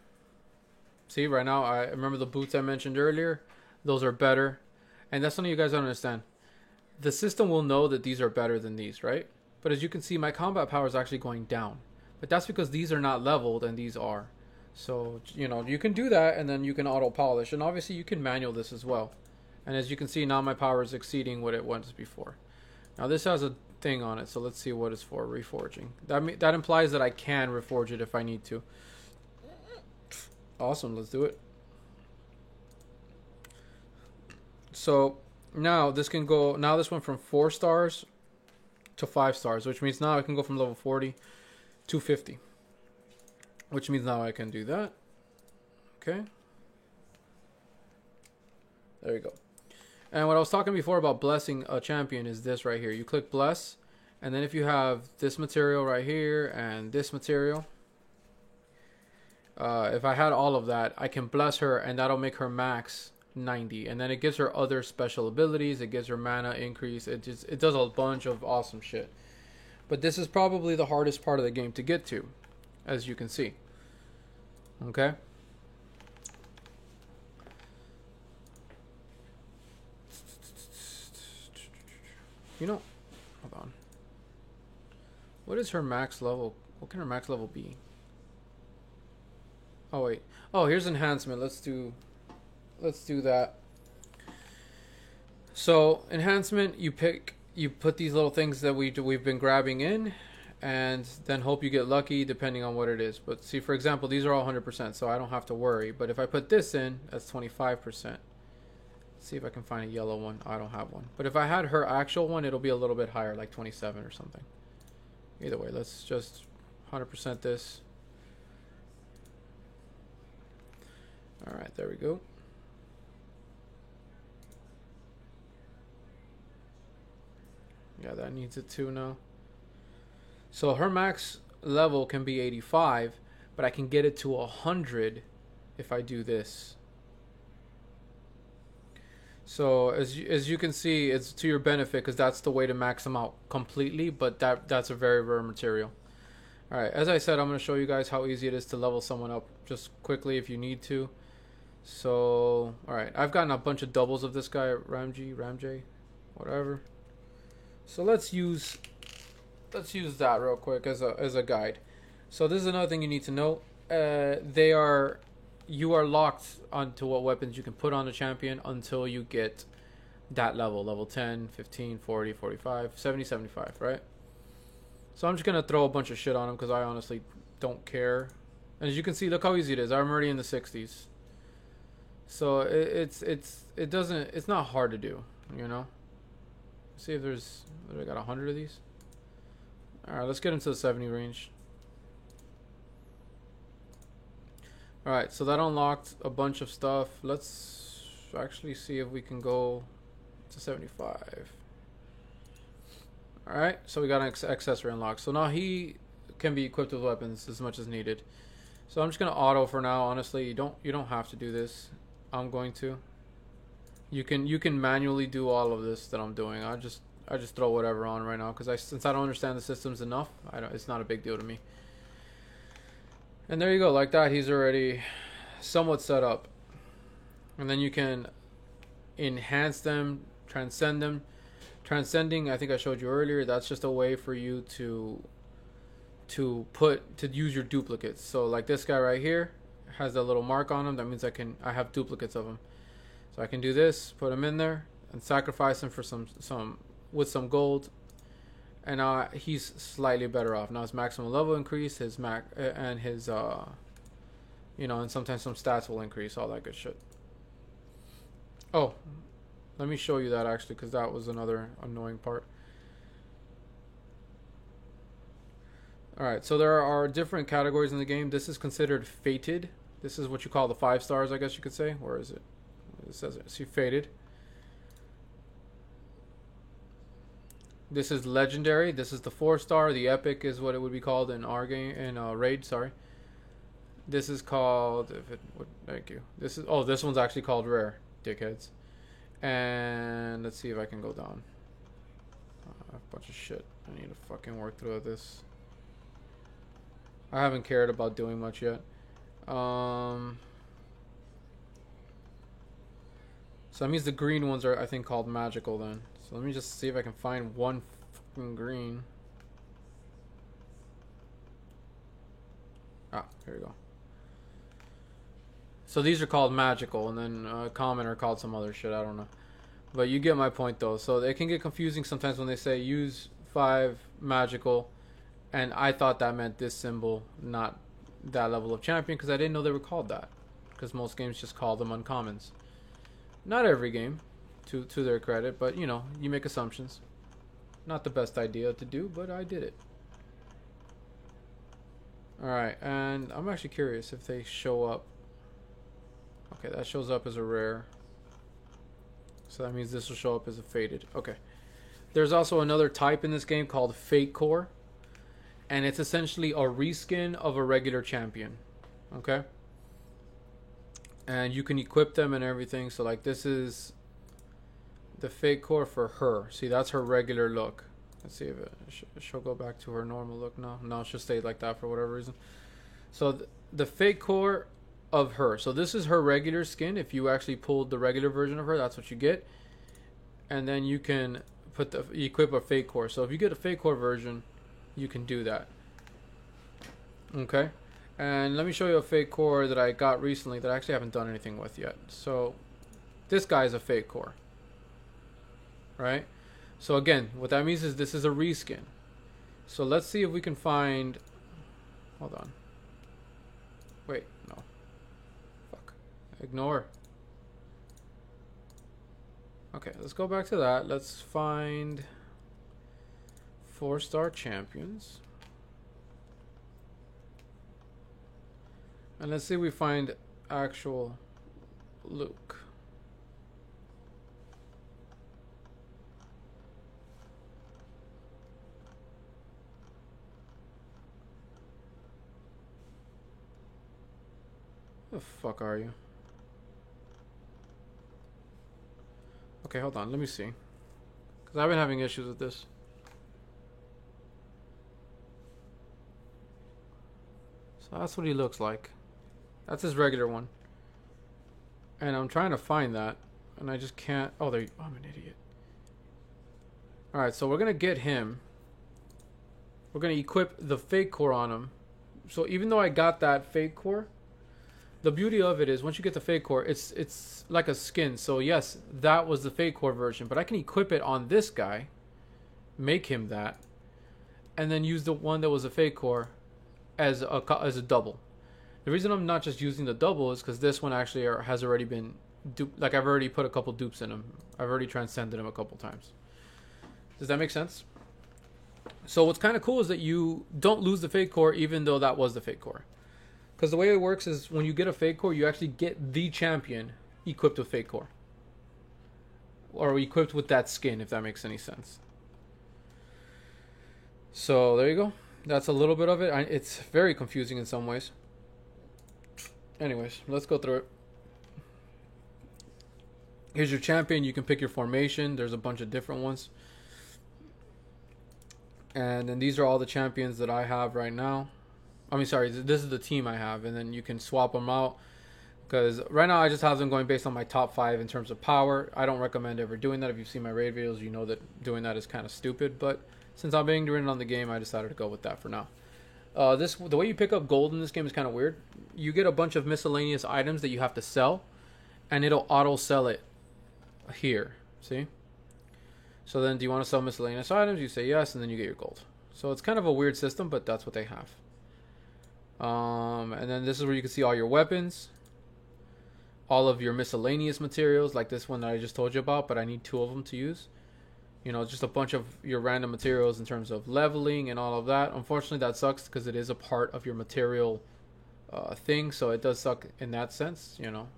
See, right now, I remember the boots I mentioned earlier. Those are better. And that's something you guys don't understand. The system will know that these are better than these, right? But as you can see, my combat power is actually going down. But that's because these are not leveled and these are. So, you can do that and then you can auto-polish. And obviously you can manual this as well. And as you can see, now my power is exceeding what it was before. Now this has a thing on it, so let's see what it's for. Reforging. That implies that I can reforge it if I need to. Awesome, let's do it. So now this went from 4 stars to 5 stars, which means now I can go from level 40 to 50. which means now I can do that. Okay. There you go. And what I was talking before about blessing a champion is this right here. You click bless, and then if you have this material right here and this material, if I had all of that, I can bless her, and that'll make her max 90. And then it gives her other special abilities. It gives her mana increase. It does a bunch of awesome shit. But this is probably the hardest part of the game to get to, as you can see. Okay. You know, hold on. What is her max level? What can her max level be? Oh wait. Oh, here's enhancement. Let's do that. So enhancement, you put these little things that we've been grabbing in, and then hope you get lucky depending on what it is. But see, for example, these are all 100%, so I don't have to worry. But if I put this in, that's 25%. See if I can find a yellow one. I don't have one. But if I had her actual one, it'll be a little bit higher, like 27 or something. Either way, let's just 100% this. Alright, there we go. Yeah, that needs it too now. So her max level can be 85, but I can get it to 100 if I do this. So as you can see, it's to your benefit because that's the way to max them out completely, but that's a very rare material. Alright, as I said, I'm going to show you guys how easy it is to level someone up just quickly if you need to. So, alright, I've gotten a bunch of doubles of this guy, Ramjay, whatever. So let's use that real quick as a guide. So this is another thing you need to know. You are locked onto what weapons you can put on the champion until you get that level 10, 15, 40, 45, 70, 75, right? So I'm just going to throw a bunch of shit on him because I honestly don't care. And as you can see, look how easy it is. I'm already in the 60s. So it's not hard to do, you know? See if I got 100 of these. Alright, let's get into the 70 range. Alright, so that unlocked a bunch of stuff. Let's actually see if we can go to 75. Alright, so we got an accessory unlocked. So now he can be equipped with weapons as much as needed. So I'm just gonna auto for now. Honestly, you don't have to do this. I'm going to. You can manually do all of this that I'm doing. I just throw whatever on right now because since I don't understand the systems enough, it's not a big deal to me. And there you go, like that, he's already somewhat set up. And then you can enhance them, transcend them. Transcending, I think I showed you earlier, that's just a way for you to use your duplicates. So like this guy right here has a little mark on him. That means I have duplicates of him. So I can do this, put him in there, and sacrifice him for with some gold. And he's slightly better off. Now his maximum level increase, his and his and sometimes some stats will increase, all that good shit. Oh, let me show you that actually, because that was another annoying part. Alright, so there are different categories in the game. This is considered fated. This is what you call the 5 stars, I guess you could say. Where is it? It says it. See, fated. This is legendary. This is the 4-star. The epic is what it would be called in our game, in raid. Sorry. This is called. Thank you. This one's actually called rare. Dickheads. And let's see if I can go down. A bunch of shit. I need to fucking work through this. I haven't cared about doing much yet. So that means the green ones are, I think, called magical then. So let me just see if I can find one fucking green. Ah, here we go. So these are called magical, and then common are called some other shit, I don't know. But you get my point though. So it can get confusing sometimes when they say use 5 magical, and I thought that meant this symbol, not that level of champion, because I didn't know they were called that. Because most games just call them uncommons. Not every game, to their credit, but you make assumptions. Not the best idea to do, but I did it. Alright, and I'm actually curious if they show up. Okay, that shows up as a rare. So that means this will show up as a faded. Okay. There's also another type in this game called Fate Core. And it's essentially a reskin of a regular champion. Okay? And you can equip them and everything. So like this is the Fate Core for her. See, that's her regular look. Let's see if she'll go back to her normal look. No, she'll stay like that for whatever reason. So the Fate Core of her. So this is her regular skin. If you actually pulled the regular version of her, that's what you get. And then you can equip a Fate Core. So if you get a Fate Core version, you can do that. Okay. And let me show you a Fate Core that I got recently that I actually haven't done anything with yet. So this guy is a Fate Core. Right? So again, what that means is this is a reskin. So let's see if we can find... Hold on. Wait, no. Fuck. Ignore. Okay, let's go back to that. Let's find 4-star champions. And let's see if we find actual Luke. Who the fuck are you? Okay, hold on. Let me see. Because I've been having issues with this. So that's what he looks like. That's his regular one. And I'm trying to find that. And I just can't. Oh, there. I'm an idiot. Alright, so we're going to get him. We're going to equip the Fate Core on him. So even though I got that Fate Core, the beauty of it is once you get the Fate Core, it's like a skin. So yes, that was the Fate Core version, but I can equip it on this guy, make him that, and then use the one that was a Fate Core as a double. The reason I'm not just using the double is because this one actually has already been like I've already put a couple dupes in him. I've already transcended him a couple times. Does that make sense? So what's kind of cool is that you don't lose the Fate Core even though that was the Fate Core. Because the way it works is when you get a Fate Core, you actually get the champion equipped with Fate Core. Or equipped with that skin, if that makes any sense. So there you go. That's a little bit of it. It's very confusing in some ways. Anyways, let's go through it. Here's your champion. You can pick your formation. There's a bunch of different ones. And then these are all the champions that I have right now. I mean, sorry, this is the team I have, and then you can swap them out. Because right now I just have them going based on my top 5 in terms of power. I don't recommend ever doing that. If you've seen my raid videos, you know that doing that is kind of stupid. But since I'm being doing it on the game, I decided to go with that for now. The way you pick up gold in this game is kind of weird. You get a bunch of miscellaneous items that you have to sell, and it'll auto sell it here. See? So then, do you want to sell miscellaneous items? You say yes, and then you get your gold. So it's kind of a weird system, but that's what they have. And then this is where you can see all your weapons, all of your miscellaneous materials, like this one that I just told you about, but I need 2 of them to use. You know, just a bunch of your random materials in terms of leveling and all of that. Unfortunately, that sucks because it is a part of your material thing, so it does suck in that sense, you know.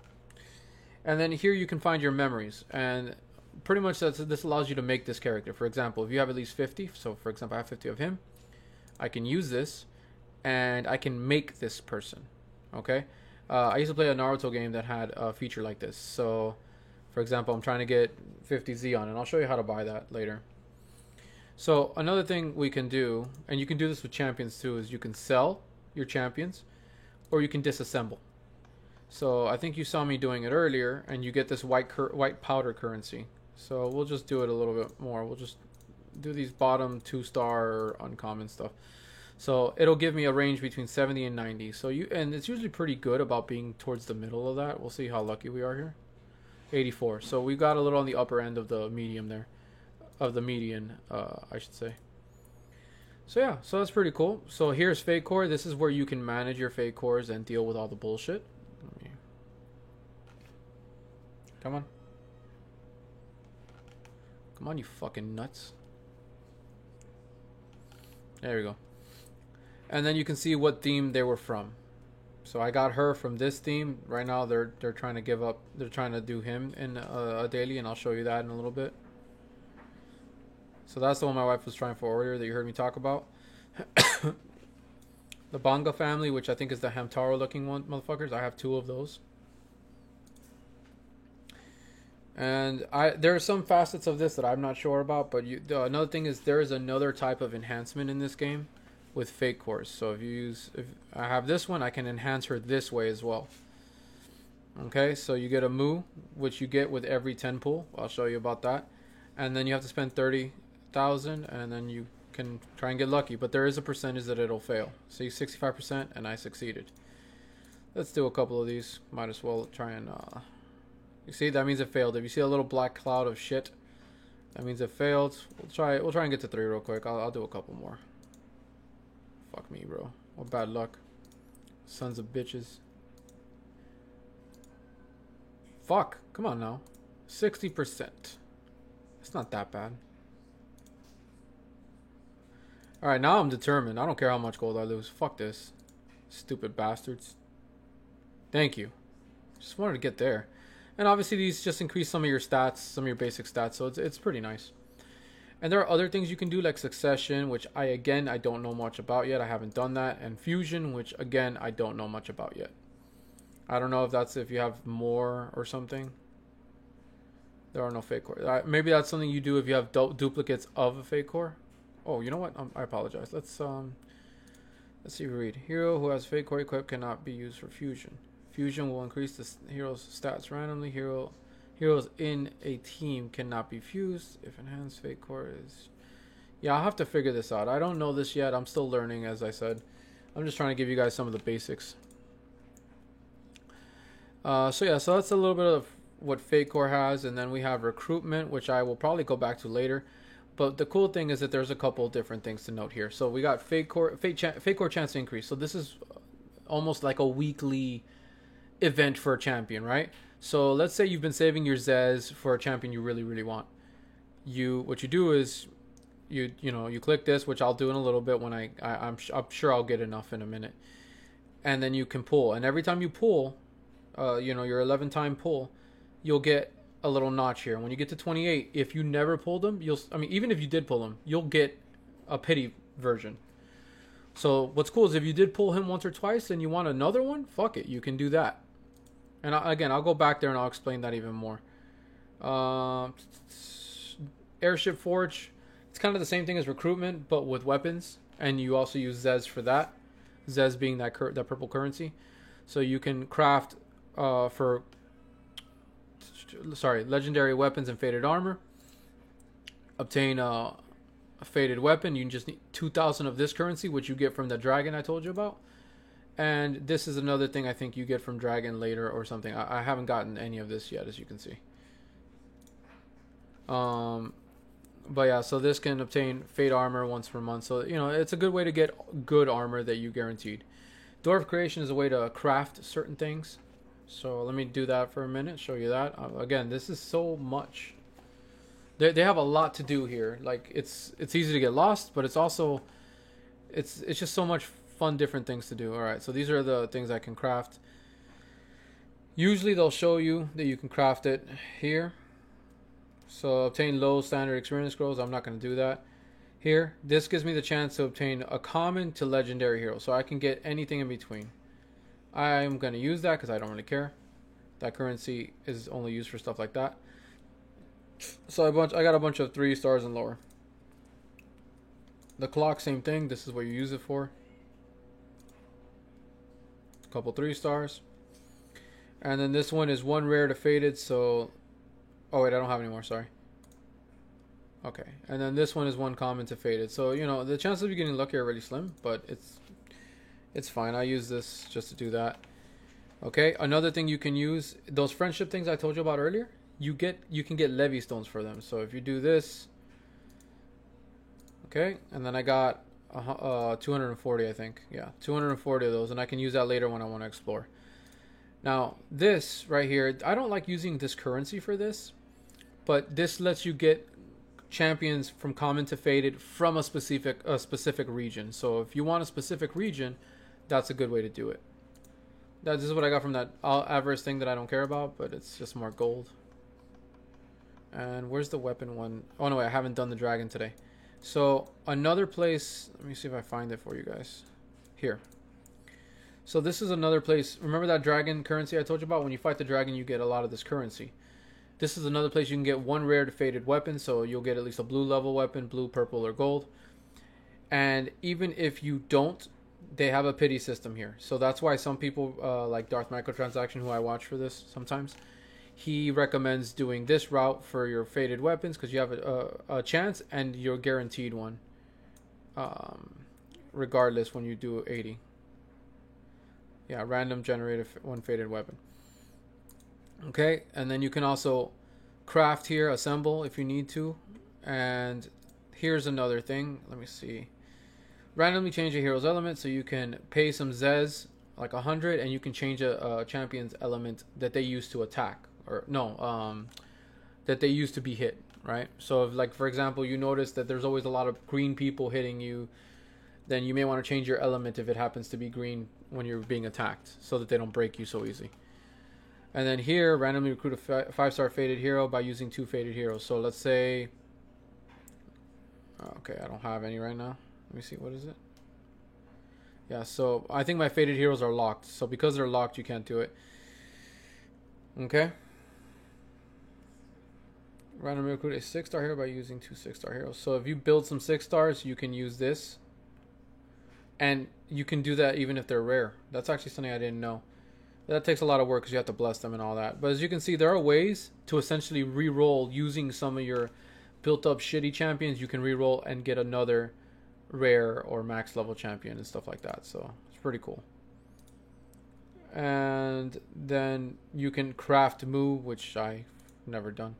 And then here you can find your memories, and pretty much this allows you to make this character. For example, if you have at least 50, so for example I have 50 of him, I can use this and I can make this person. Okay, I used to play a Naruto game that had a feature like this. So for example, I'm trying to get 50 Zeon, and I'll show you how to buy that later. So another thing we can do, and you can do this with champions too, is you can sell your champions or you can disassemble. So I think you saw me doing it earlier, and you get this white powder currency. So we'll just do it a little bit more. We'll just do these bottom 2-star uncommon stuff. So it'll give me a range between 70 and 90. So and it's usually pretty good about being towards the middle of that. We'll see how lucky we are here. 84. So we got a little on the upper end of the medium there, of the median, I should say. So yeah, so that's pretty cool. So here's Fate Core. This is where you can manage your Fate Cores and deal with all the bullshit. Come on. Come on, you fucking nuts. There we go. And then you can see what theme they were from. So I got her from this theme. Right now they're trying to give up. They're trying to do him in a daily, and I'll show you that in a little bit. So that's the one my wife was trying for earlier that you heard me talk about. The Banga family, which I think is the Hamtaro looking one, motherfuckers. I have 2 of those. And there are some facets of this that I'm not sure about, but another thing is there is another type of enhancement in this game with fake cores. So if I have this one, I can enhance her this way as well. Okay, so you get a Mu, which you get with every 10 pull. I'll show you about that. And then you have to spend 30,000, and then you can try and get lucky, but there is a percentage that it'll fail. See, 65%, and I succeeded. Let's do a couple of these. Might as well try and you see, that means it failed. If you see a little black cloud of shit, that means it failed. We'll try and get to 3 real quick. I'll do a couple more. Fuck me, bro. What bad luck. Sons of bitches. Fuck. Come on now. 60%. It's not that bad. Alright, now I'm determined. I don't care how much gold I lose. Fuck this. Stupid bastards. Thank you. Just wanted to get there. And obviously these just increase some of your stats, some of your basic stats, so it's pretty nice. And there are other things you can do like Succession, which I don't know much about yet. I haven't done that. And Fusion, which again, I don't know much about yet. I don't know if that's if you have more or something. There are no fake cores. Maybe that's something you do if you have duplicates of a fake core. Oh, you know what? I apologize. Let's see if we read. Hero who has fake core equipped cannot be used for fusion. Fusion will increase the hero's stats randomly. Heroes in a team cannot be fused if enhanced fake core is. Yeah, I'll have to figure this out. I don't know this yet. I'm still learning, as I said. I'm just trying to give you guys some of the basics. So that's a little bit of what fake core has, and then we have recruitment, which I will probably go back to later. But the cool thing is that there's a couple of different things to note here. So we got fake core chance increase. So this is almost like a weekly event for a champion, right? So let's say you've been saving your Zez for a champion you really, really want. What you do is you click this, which I'll do in a little bit when I'm sure I'll get enough in a minute. And then you can pull. And every time you pull, your 11-time pull, you'll get a little notch here. When you get to 28, if you never pulled them, even if you did pull them, you'll get a pity version. So what's cool is if you did pull him once or twice and you want another one, fuck it, you can do that. And I'll go back there and I'll explain that even more. Airship Forge, it's kind of the same thing as recruitment, but with weapons, and you also use Zez for that. Zez being that purple currency, so you can craft legendary weapons and faded armor. Obtain a faded weapon. You just need 2,000 of this currency, which you get from the dragon I told you about. And this is another thing I think you get from dragon later or something. I haven't gotten any of this yet, as you can see. But yeah, so this can obtain fade armor once per month. So, it's a good way to get good armor that you guaranteed. Dwarf creation is a way to craft certain things. So let me do that for a minute, show you that. Again, this is so much. They have a lot to do here. Like it's easy to get lost, but it's also it's just so much fun different things to do. All right, so these are the things I can craft. Usually they'll show you that you can craft it here. So obtain low standard experience scrolls. I'm not going to do that. Here, this gives me the chance to obtain a common to legendary hero. So I can get anything in between. I'm going to use that because I don't really care. That currency is only used for stuff like that. So I got a bunch of 3 stars and lower. The clock, same thing. This is what you use it for. A couple 3 stars. And then this one is 1 rare to faded. So, oh wait, I don't have any more. Sorry. Okay, and then this one is 1 common to faded. So the chances of you getting lucky are really slim, but it's fine. I use this just to do that. Okay, another thing you can use, those friendship things I told you about earlier, you can get levy stones for them. So if you do this, okay, and then I got 240, I think. Yeah, 240 of those, and I can use that later when I want to explore. Now, this right here, I don't like using this currency for this, but this lets you get champions from common to faded from a specific region. So if you want a specific region, that's a good way to do it. This is what I got from that Avarice thing that I don't care about, but it's just more gold. And where's the weapon one? Oh no, wait, I haven't done the dragon today. So another place, let me see if I find it for you guys. Here. So this is another place. Remember that dragon currency I told you about? When you fight the dragon, you get a lot of this currency. This is another place you can get one rare to faded weapon, so you'll get at least a blue level weapon, blue, purple, or gold. And even if you don't, they have a pity system here. So that's why some people, like Darth Microtransaction, who I watch for this sometimes, he recommends doing this route for your faded weapons because you have a chance and you're guaranteed one. Regardless when you do 80. Yeah, random generated one faded weapon. Okay, and then you can also craft here, assemble if you need to. And here's another thing. Let me see. Randomly change a hero's element, so you can pay some Zez, like 100, and you can change a champion's element that they use to attack. Or no, that they use to be hit, right? So if, like, for example, you notice that there's always a lot of green people hitting you, then you may want to change your element if it happens to be green when you're being attacked, so that they don't break you so easy. And then here, randomly recruit a 5-star faded hero by using 2 faded heroes. So let's say, okay, I don't have any right now. Let me see, what is it? Yeah, so I think my faded heroes are locked. So because they're locked, you can't do it. Okay. Randomly recruit a 6-star hero by using 2 6-star heroes. So if you build some 6 stars, you can use this. And you can do that even if they're rare. That's actually something I didn't know. That takes a lot of work because you have to bless them and all that. But as you can see, there are ways to essentially re-roll using some of your built-up shitty champions. You can re-roll and get another rare or max level champion and stuff like that. So it's pretty cool. And then you can craft move, which I've never done.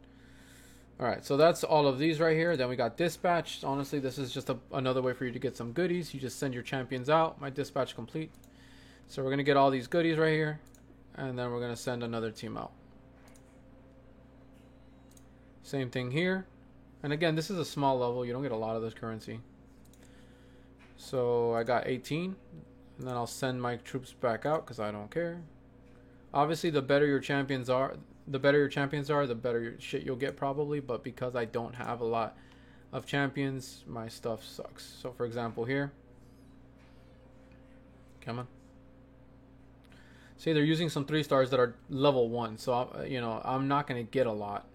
Alright, so that's all of these right here. Then we got dispatch. Honestly, this is just another way for you to get some goodies. You just send your champions out. My dispatch complete. So we're going to get all these goodies right here. And then we're going to send another team out. Same thing here. And again, this is a small level. You don't get a lot of this currency. So I got 18. And then I'll send my troops back out because I don't care. Obviously, the better your champions are, the better your shit you'll get probably. But because I don't have a lot of champions, my stuff sucks. So for example here. Come on. See, they're using some 3 stars that are level 1. So, you know, I'm not going to get a lot.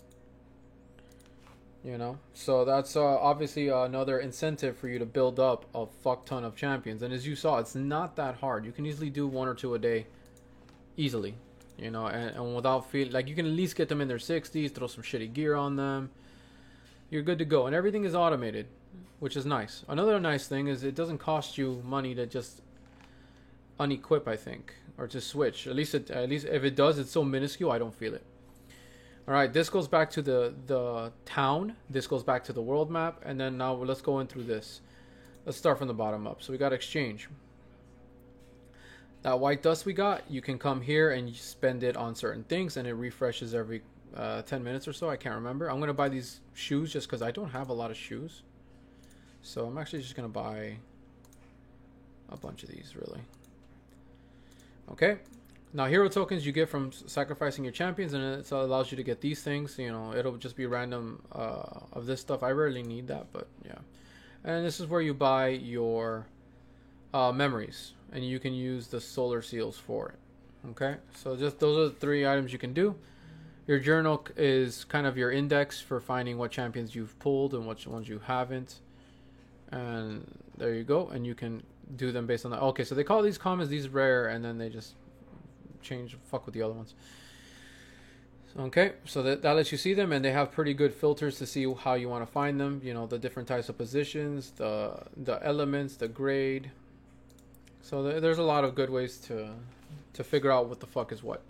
You know? So that's obviously another incentive for you to build up a fuck ton of champions. And as you saw, it's not that hard. You can easily do 1 or 2 a day. Easily. You know, and without feeling... Like, you can at least get them in their 60s, throw some shitty gear on them. You're good to go. And everything is automated, which is nice. Another nice thing is it doesn't cost you money to just unequip, I think. Or to switch. At least if it does, it's so minuscule, I don't feel it. Alright, this goes back to the town. This goes back to the world map. And then now let's go in through this. Let's start from the bottom up. So we got exchange. That white dust we got, you can come here and you spend it on certain things. And it refreshes every 10 minutes or so. I can't remember. I'm going to buy these shoes just because I don't have a lot of shoes. So I'm actually just going to buy a bunch of these, really. Okay, now hero tokens you get from sacrificing your champions, and it allows you to get these things. You know, it'll just be random of this stuff. I rarely need that, but yeah. And this is where you buy your memories, and you can use the solar seals for it. Okay, so just those are the 3 items you can do. Your journal is kind of your index for finding what champions you've pulled and which ones you haven't. And there you go, and you can do them based on that. Okay, so they call these commons, these rare, and then they just fuck with the other ones. Okay, so that lets you see them, and they have pretty good filters to see how you want to find them. You know, the different types of positions, the elements, the grade. So there's a lot of good ways to figure out what the fuck is what.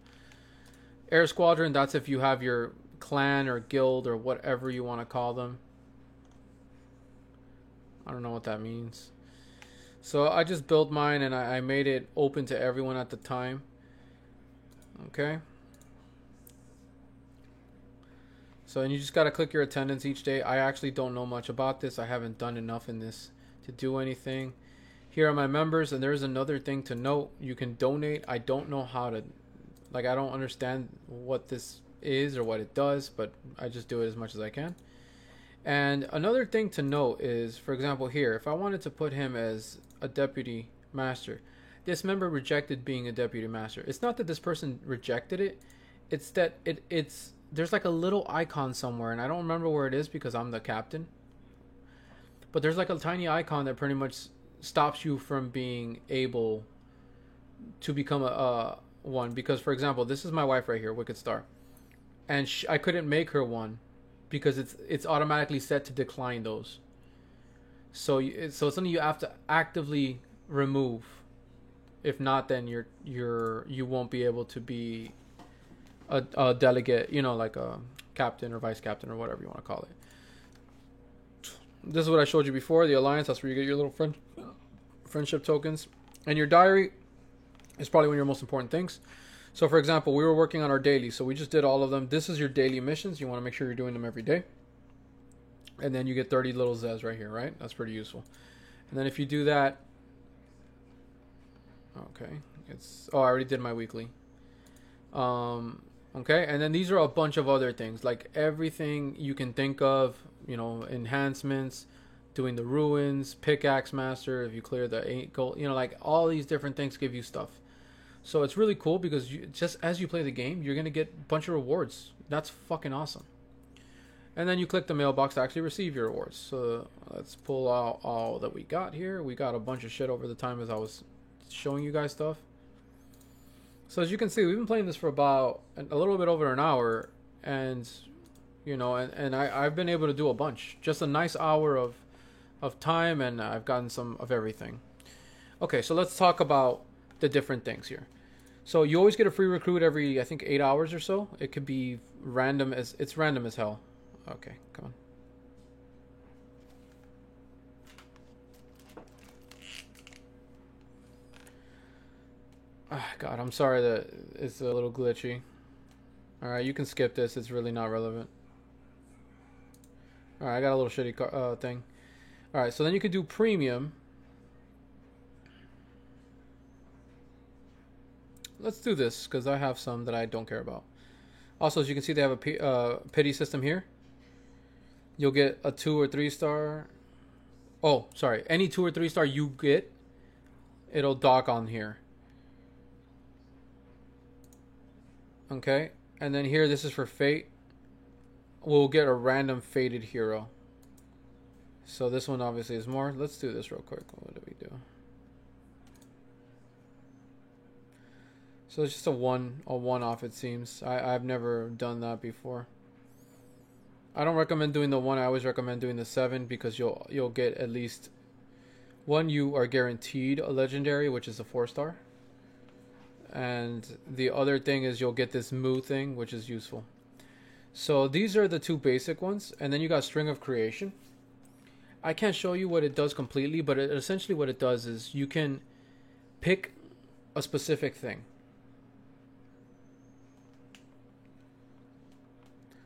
Air Squadron, that's if you have your clan or guild or whatever you want to call them. I don't know what that means. So I just built mine and I made it open to everyone at the time. Okay. So, and you just got to click your attendance each day. I actually don't know much about this. I haven't done enough in this to do anything. Here are my members, and there's another thing to note. You can donate. I don't know how to, like, I don't understand what this is or what it does, but I just do it as much as I can. And another thing to note is, for example, here, if I wanted to put him as a deputy master, this member rejected being a deputy master. It's not that this person rejected it, it's that it's there's like a little icon somewhere, and I don't remember where it is because I'm the captain. But there's like a tiny icon that pretty much stops you from being able to become a one. Because, for example, this is my wife right here, Wicked Star, and I couldn't make her one because it's automatically set to decline those. So it's something you have to actively remove. If not, then you won't be able to be a delegate, you know, like a captain or vice captain or whatever you want to call it. This is what I showed you before, the alliance. That's where you get your little friendship tokens. And your diary is probably one of your most important things. So, for example, we were working on our daily, so we just did all of them. This is your daily missions. You want to make sure you're doing them every day. And then you get 30 little Zs right here, right? That's pretty useful. And then if you do that, okay, I already did my weekly. Okay, and then these are a bunch of other things, like everything you can think of, you know, enhancements, doing the ruins, pickaxe master, if you clear the 8 gold, you know, like all these different things give you stuff. So it's really cool because just as you play the game, you're going to get a bunch of rewards. That's fucking awesome. And then you click the mailbox to actually receive your rewards. So let's pull out all that we got here. We got a bunch of shit over the time as I was showing you guys stuff. So as you can see, we've been playing this for about a little bit over an hour, and you know, and I've been able to do a bunch. Just a nice hour of time, and I've gotten some of everything. Okay, so let's talk about the different things here. So you always get a free recruit every, I think, 8 hours or so. It could be random it's random as hell. Okay, come on. God, I'm sorry that it's a little glitchy. Alright, you can skip this. It's really not relevant. Alright, I got a little shitty thing. Alright, so then you can do premium. Let's do this, because I have some that I don't care about. Also, as you can see, they have a pity system here. You'll get a 2 or 3 star. Oh, sorry. Any 2 or 3 star you get, it'll dock on here. Okay, and then here, this is for fate. We'll get a random fated hero. So this one obviously is more. Let's do this real quick. What do we do? So it's just a one-off, it seems. I've never done that before. I don't recommend doing the 1. I always recommend doing the 7 because you'll get at least one. You are guaranteed a legendary, which is a 4 star. And the other thing is you'll get this Moo thing, which is useful. So these are the 2 basic ones. And then you got String of Creation. I can't show you what it does completely, but essentially what it does is you can pick a specific thing.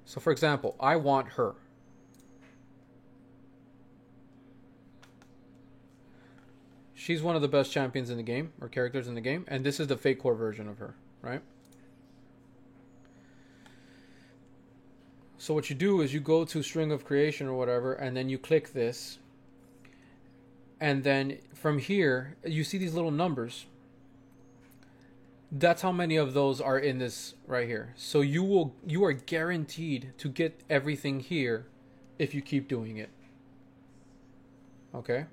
So for example, I want her. She's one of the best champions in the game, or characters in the game, and this is the Fate Core version of her, right? So what you do is you go to String of Creation or whatever, and then you click this. And then from here, you see these little numbers. That's how many of those are in this right here. So you are guaranteed to get everything here if you keep doing it. Okay?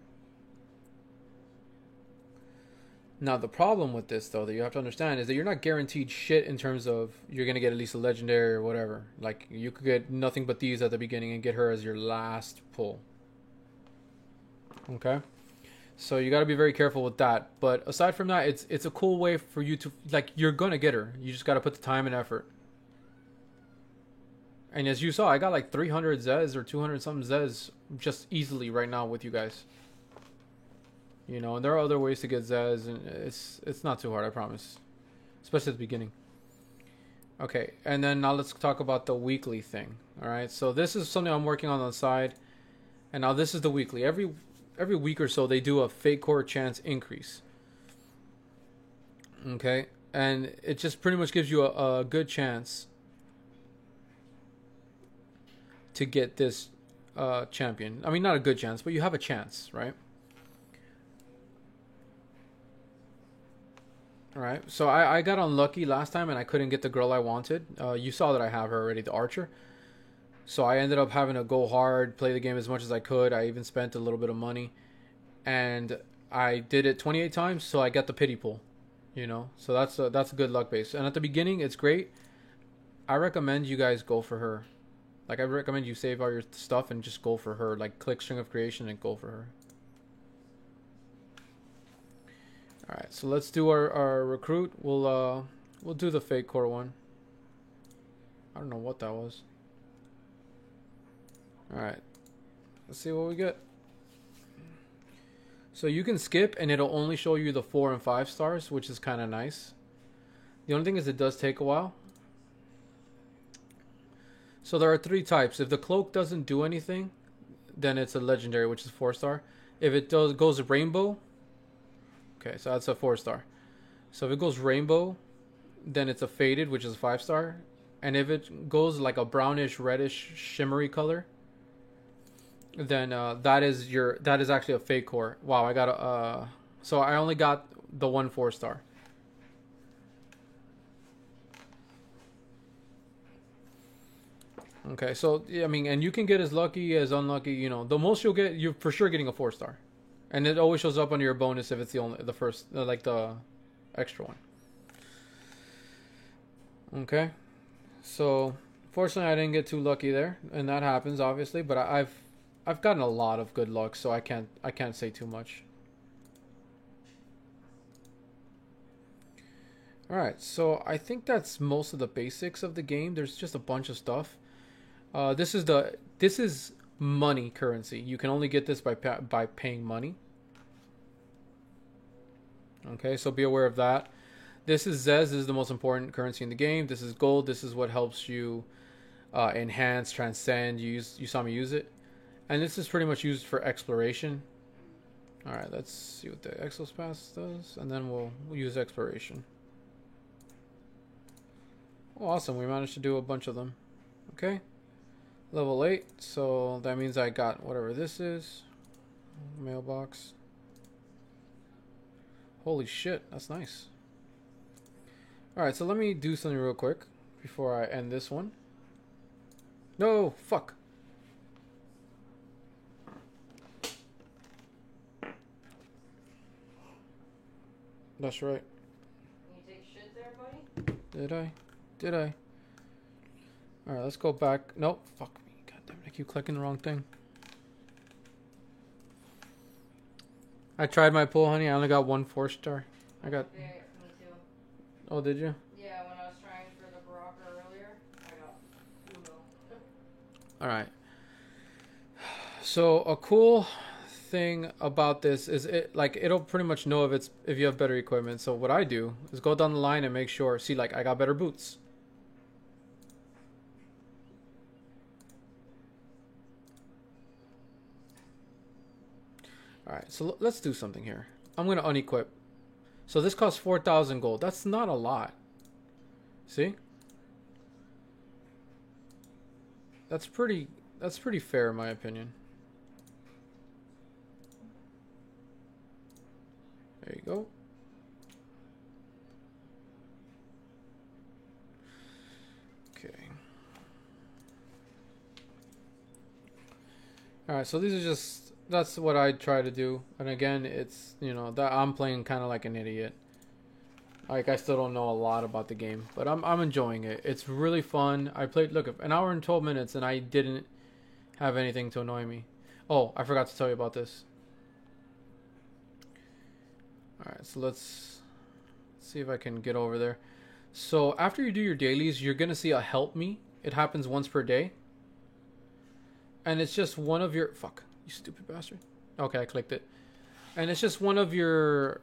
Now, the problem with this, though, that you have to understand is that you're not guaranteed shit in terms of you're going to get at least a legendary or whatever. Like, you could get nothing but these at the beginning and get her as your last pull. Okay? So you got to be very careful with that. But aside from that, it's a cool way for you to, like, you're going to get her. You just got to put the time and effort. And as you saw, I got like 300 Zs or 200 something Zs just easily right now with you guys. You know, and there are other ways to get Zs, and it's not too hard, I promise. Especially at the beginning. Okay, and then now let's talk about the weekly thing. All right, so this is something I'm working on the side, and now this is the weekly. Every week or so, they do a fake core chance increase. Okay, and it just pretty much gives you a good chance to get this champion. I mean, not a good chance, but you have a chance, right? All right. So I got unlucky last time and I couldn't get the girl I wanted. You saw that I have her already, the archer. So I ended up having to go hard, play the game as much as I could. I even spent a little bit of money, and I did it 28 times, so I got the pity pool. So that's a good luck base. And at the beginning, it's great. I recommend you guys go for her. Like I recommend you save all your stuff and just go for her. Like click string of creation and go for her. All right, so let's do our recruit. We'll do the fake core one. I don't know what that was. All right, let's see what we get. So you can skip and it'll only show you the 4 and 5 stars, which is kind of nice. The only thing is it does take a while. So there are 3 types. If the cloak doesn't do anything, then it's a legendary, which is 4-star. If it goes rainbow, okay, so that's a 4-star. So if it goes rainbow, then it's a faded, which is a 5-star. And if it goes like a brownish, reddish, shimmery color, then that is actually a fake core. Wow, I got a so I only got the 1 4-star. Okay, so yeah, I mean, and you can get as lucky as unlucky. The most you'll get, you're for sure getting a 4-star, and it always shows up under your bonus if it's the first, like the extra one. Okay, so fortunately I didn't get too lucky there, and that happens obviously. But I've gotten a lot of good luck, so I can't say too much. All right, so I think that's most of the basics of the game. There's just a bunch of stuff. This is money currency. You can only get this by paying money. Okay, so be aware of that. This is Zez. This is the most important currency in the game. This is gold. This is what helps you enhance, transcend. You saw me use it, and this is pretty much used for exploration. All right, let's see what the Exos Pass does, and then we'll use exploration. Oh, awesome! We managed to do a bunch of them. Okay. Level 8, so that means I got whatever this is. Mailbox. Holy shit, that's nice. Alright, so let me do something real quick before I end this one. No, fuck. That's right. You take shit there, buddy? Did I? Alright, let's go back. Nope, fuck me. God damn it, I keep clicking the wrong thing. I tried my pull, honey. I only got 1 4-star. I got... Yeah, me too. Oh, did you? Yeah, when I was trying for the Baraka earlier, I got Uno. Alright. So, a cool thing about this is it'll pretty much know if you have better equipment. So what I do is go down the line and make sure, see, like, I got better boots. Alright, so let's do something here. I'm going to unequip. So this costs 4,000 gold. That's not a lot. See? That's pretty fair in my opinion. There you go. Okay. Alright, so these are just... That's what I try to do. And again, it's, that I'm playing kind of like an idiot. Like, I still don't know a lot about the game. But I'm enjoying it. It's really fun. I played, look, an hour and 12 minutes and I didn't have anything to annoy me. Oh, I forgot to tell you about this. Alright, so let's see if I can get over there. So after you do your dailies, you're going to see a help me. It happens once per day. And it's just one of your... Fuck. You stupid bastard. Okay, I clicked it. And it's just one of your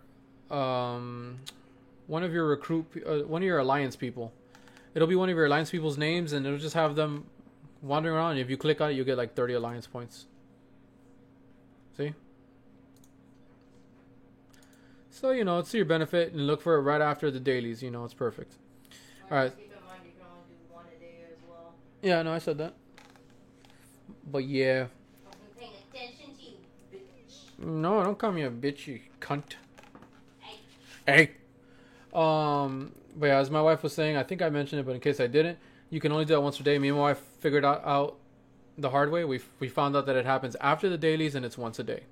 recruit, one of your alliance people. It'll be one of your alliance people's names, and it'll just have them wandering around. If you click on it, you'll get like 30 alliance points. See? So, you know, it's to your benefit, and look for it right after the dailies. You know, it's perfect. All right. Keep in mind you can only do one a day as well. Yeah, no, I said that. But yeah. I wasn't paying attention to you, bitch. No, don't call me a bitch, you cunt. Hey. Hey. But yeah, as my wife was saying, I think I mentioned it, but in case I didn't, you can only do that once a day. Me and my wife figured out the hard way. We found out that it happens after the dailies, and it's once a day.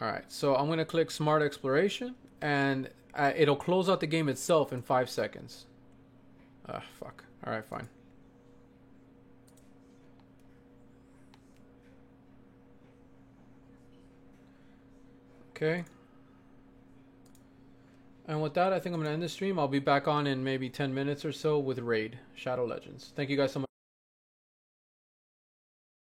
Alright, so I'm going to click Smart Exploration, and it'll close out the game itself in 5 seconds. Fuck. Alright, fine. Okay. And with that, I think I'm going to end the stream. I'll be back on in maybe 10 minutes or so with Raid Shadow Legends. Thank you guys so much.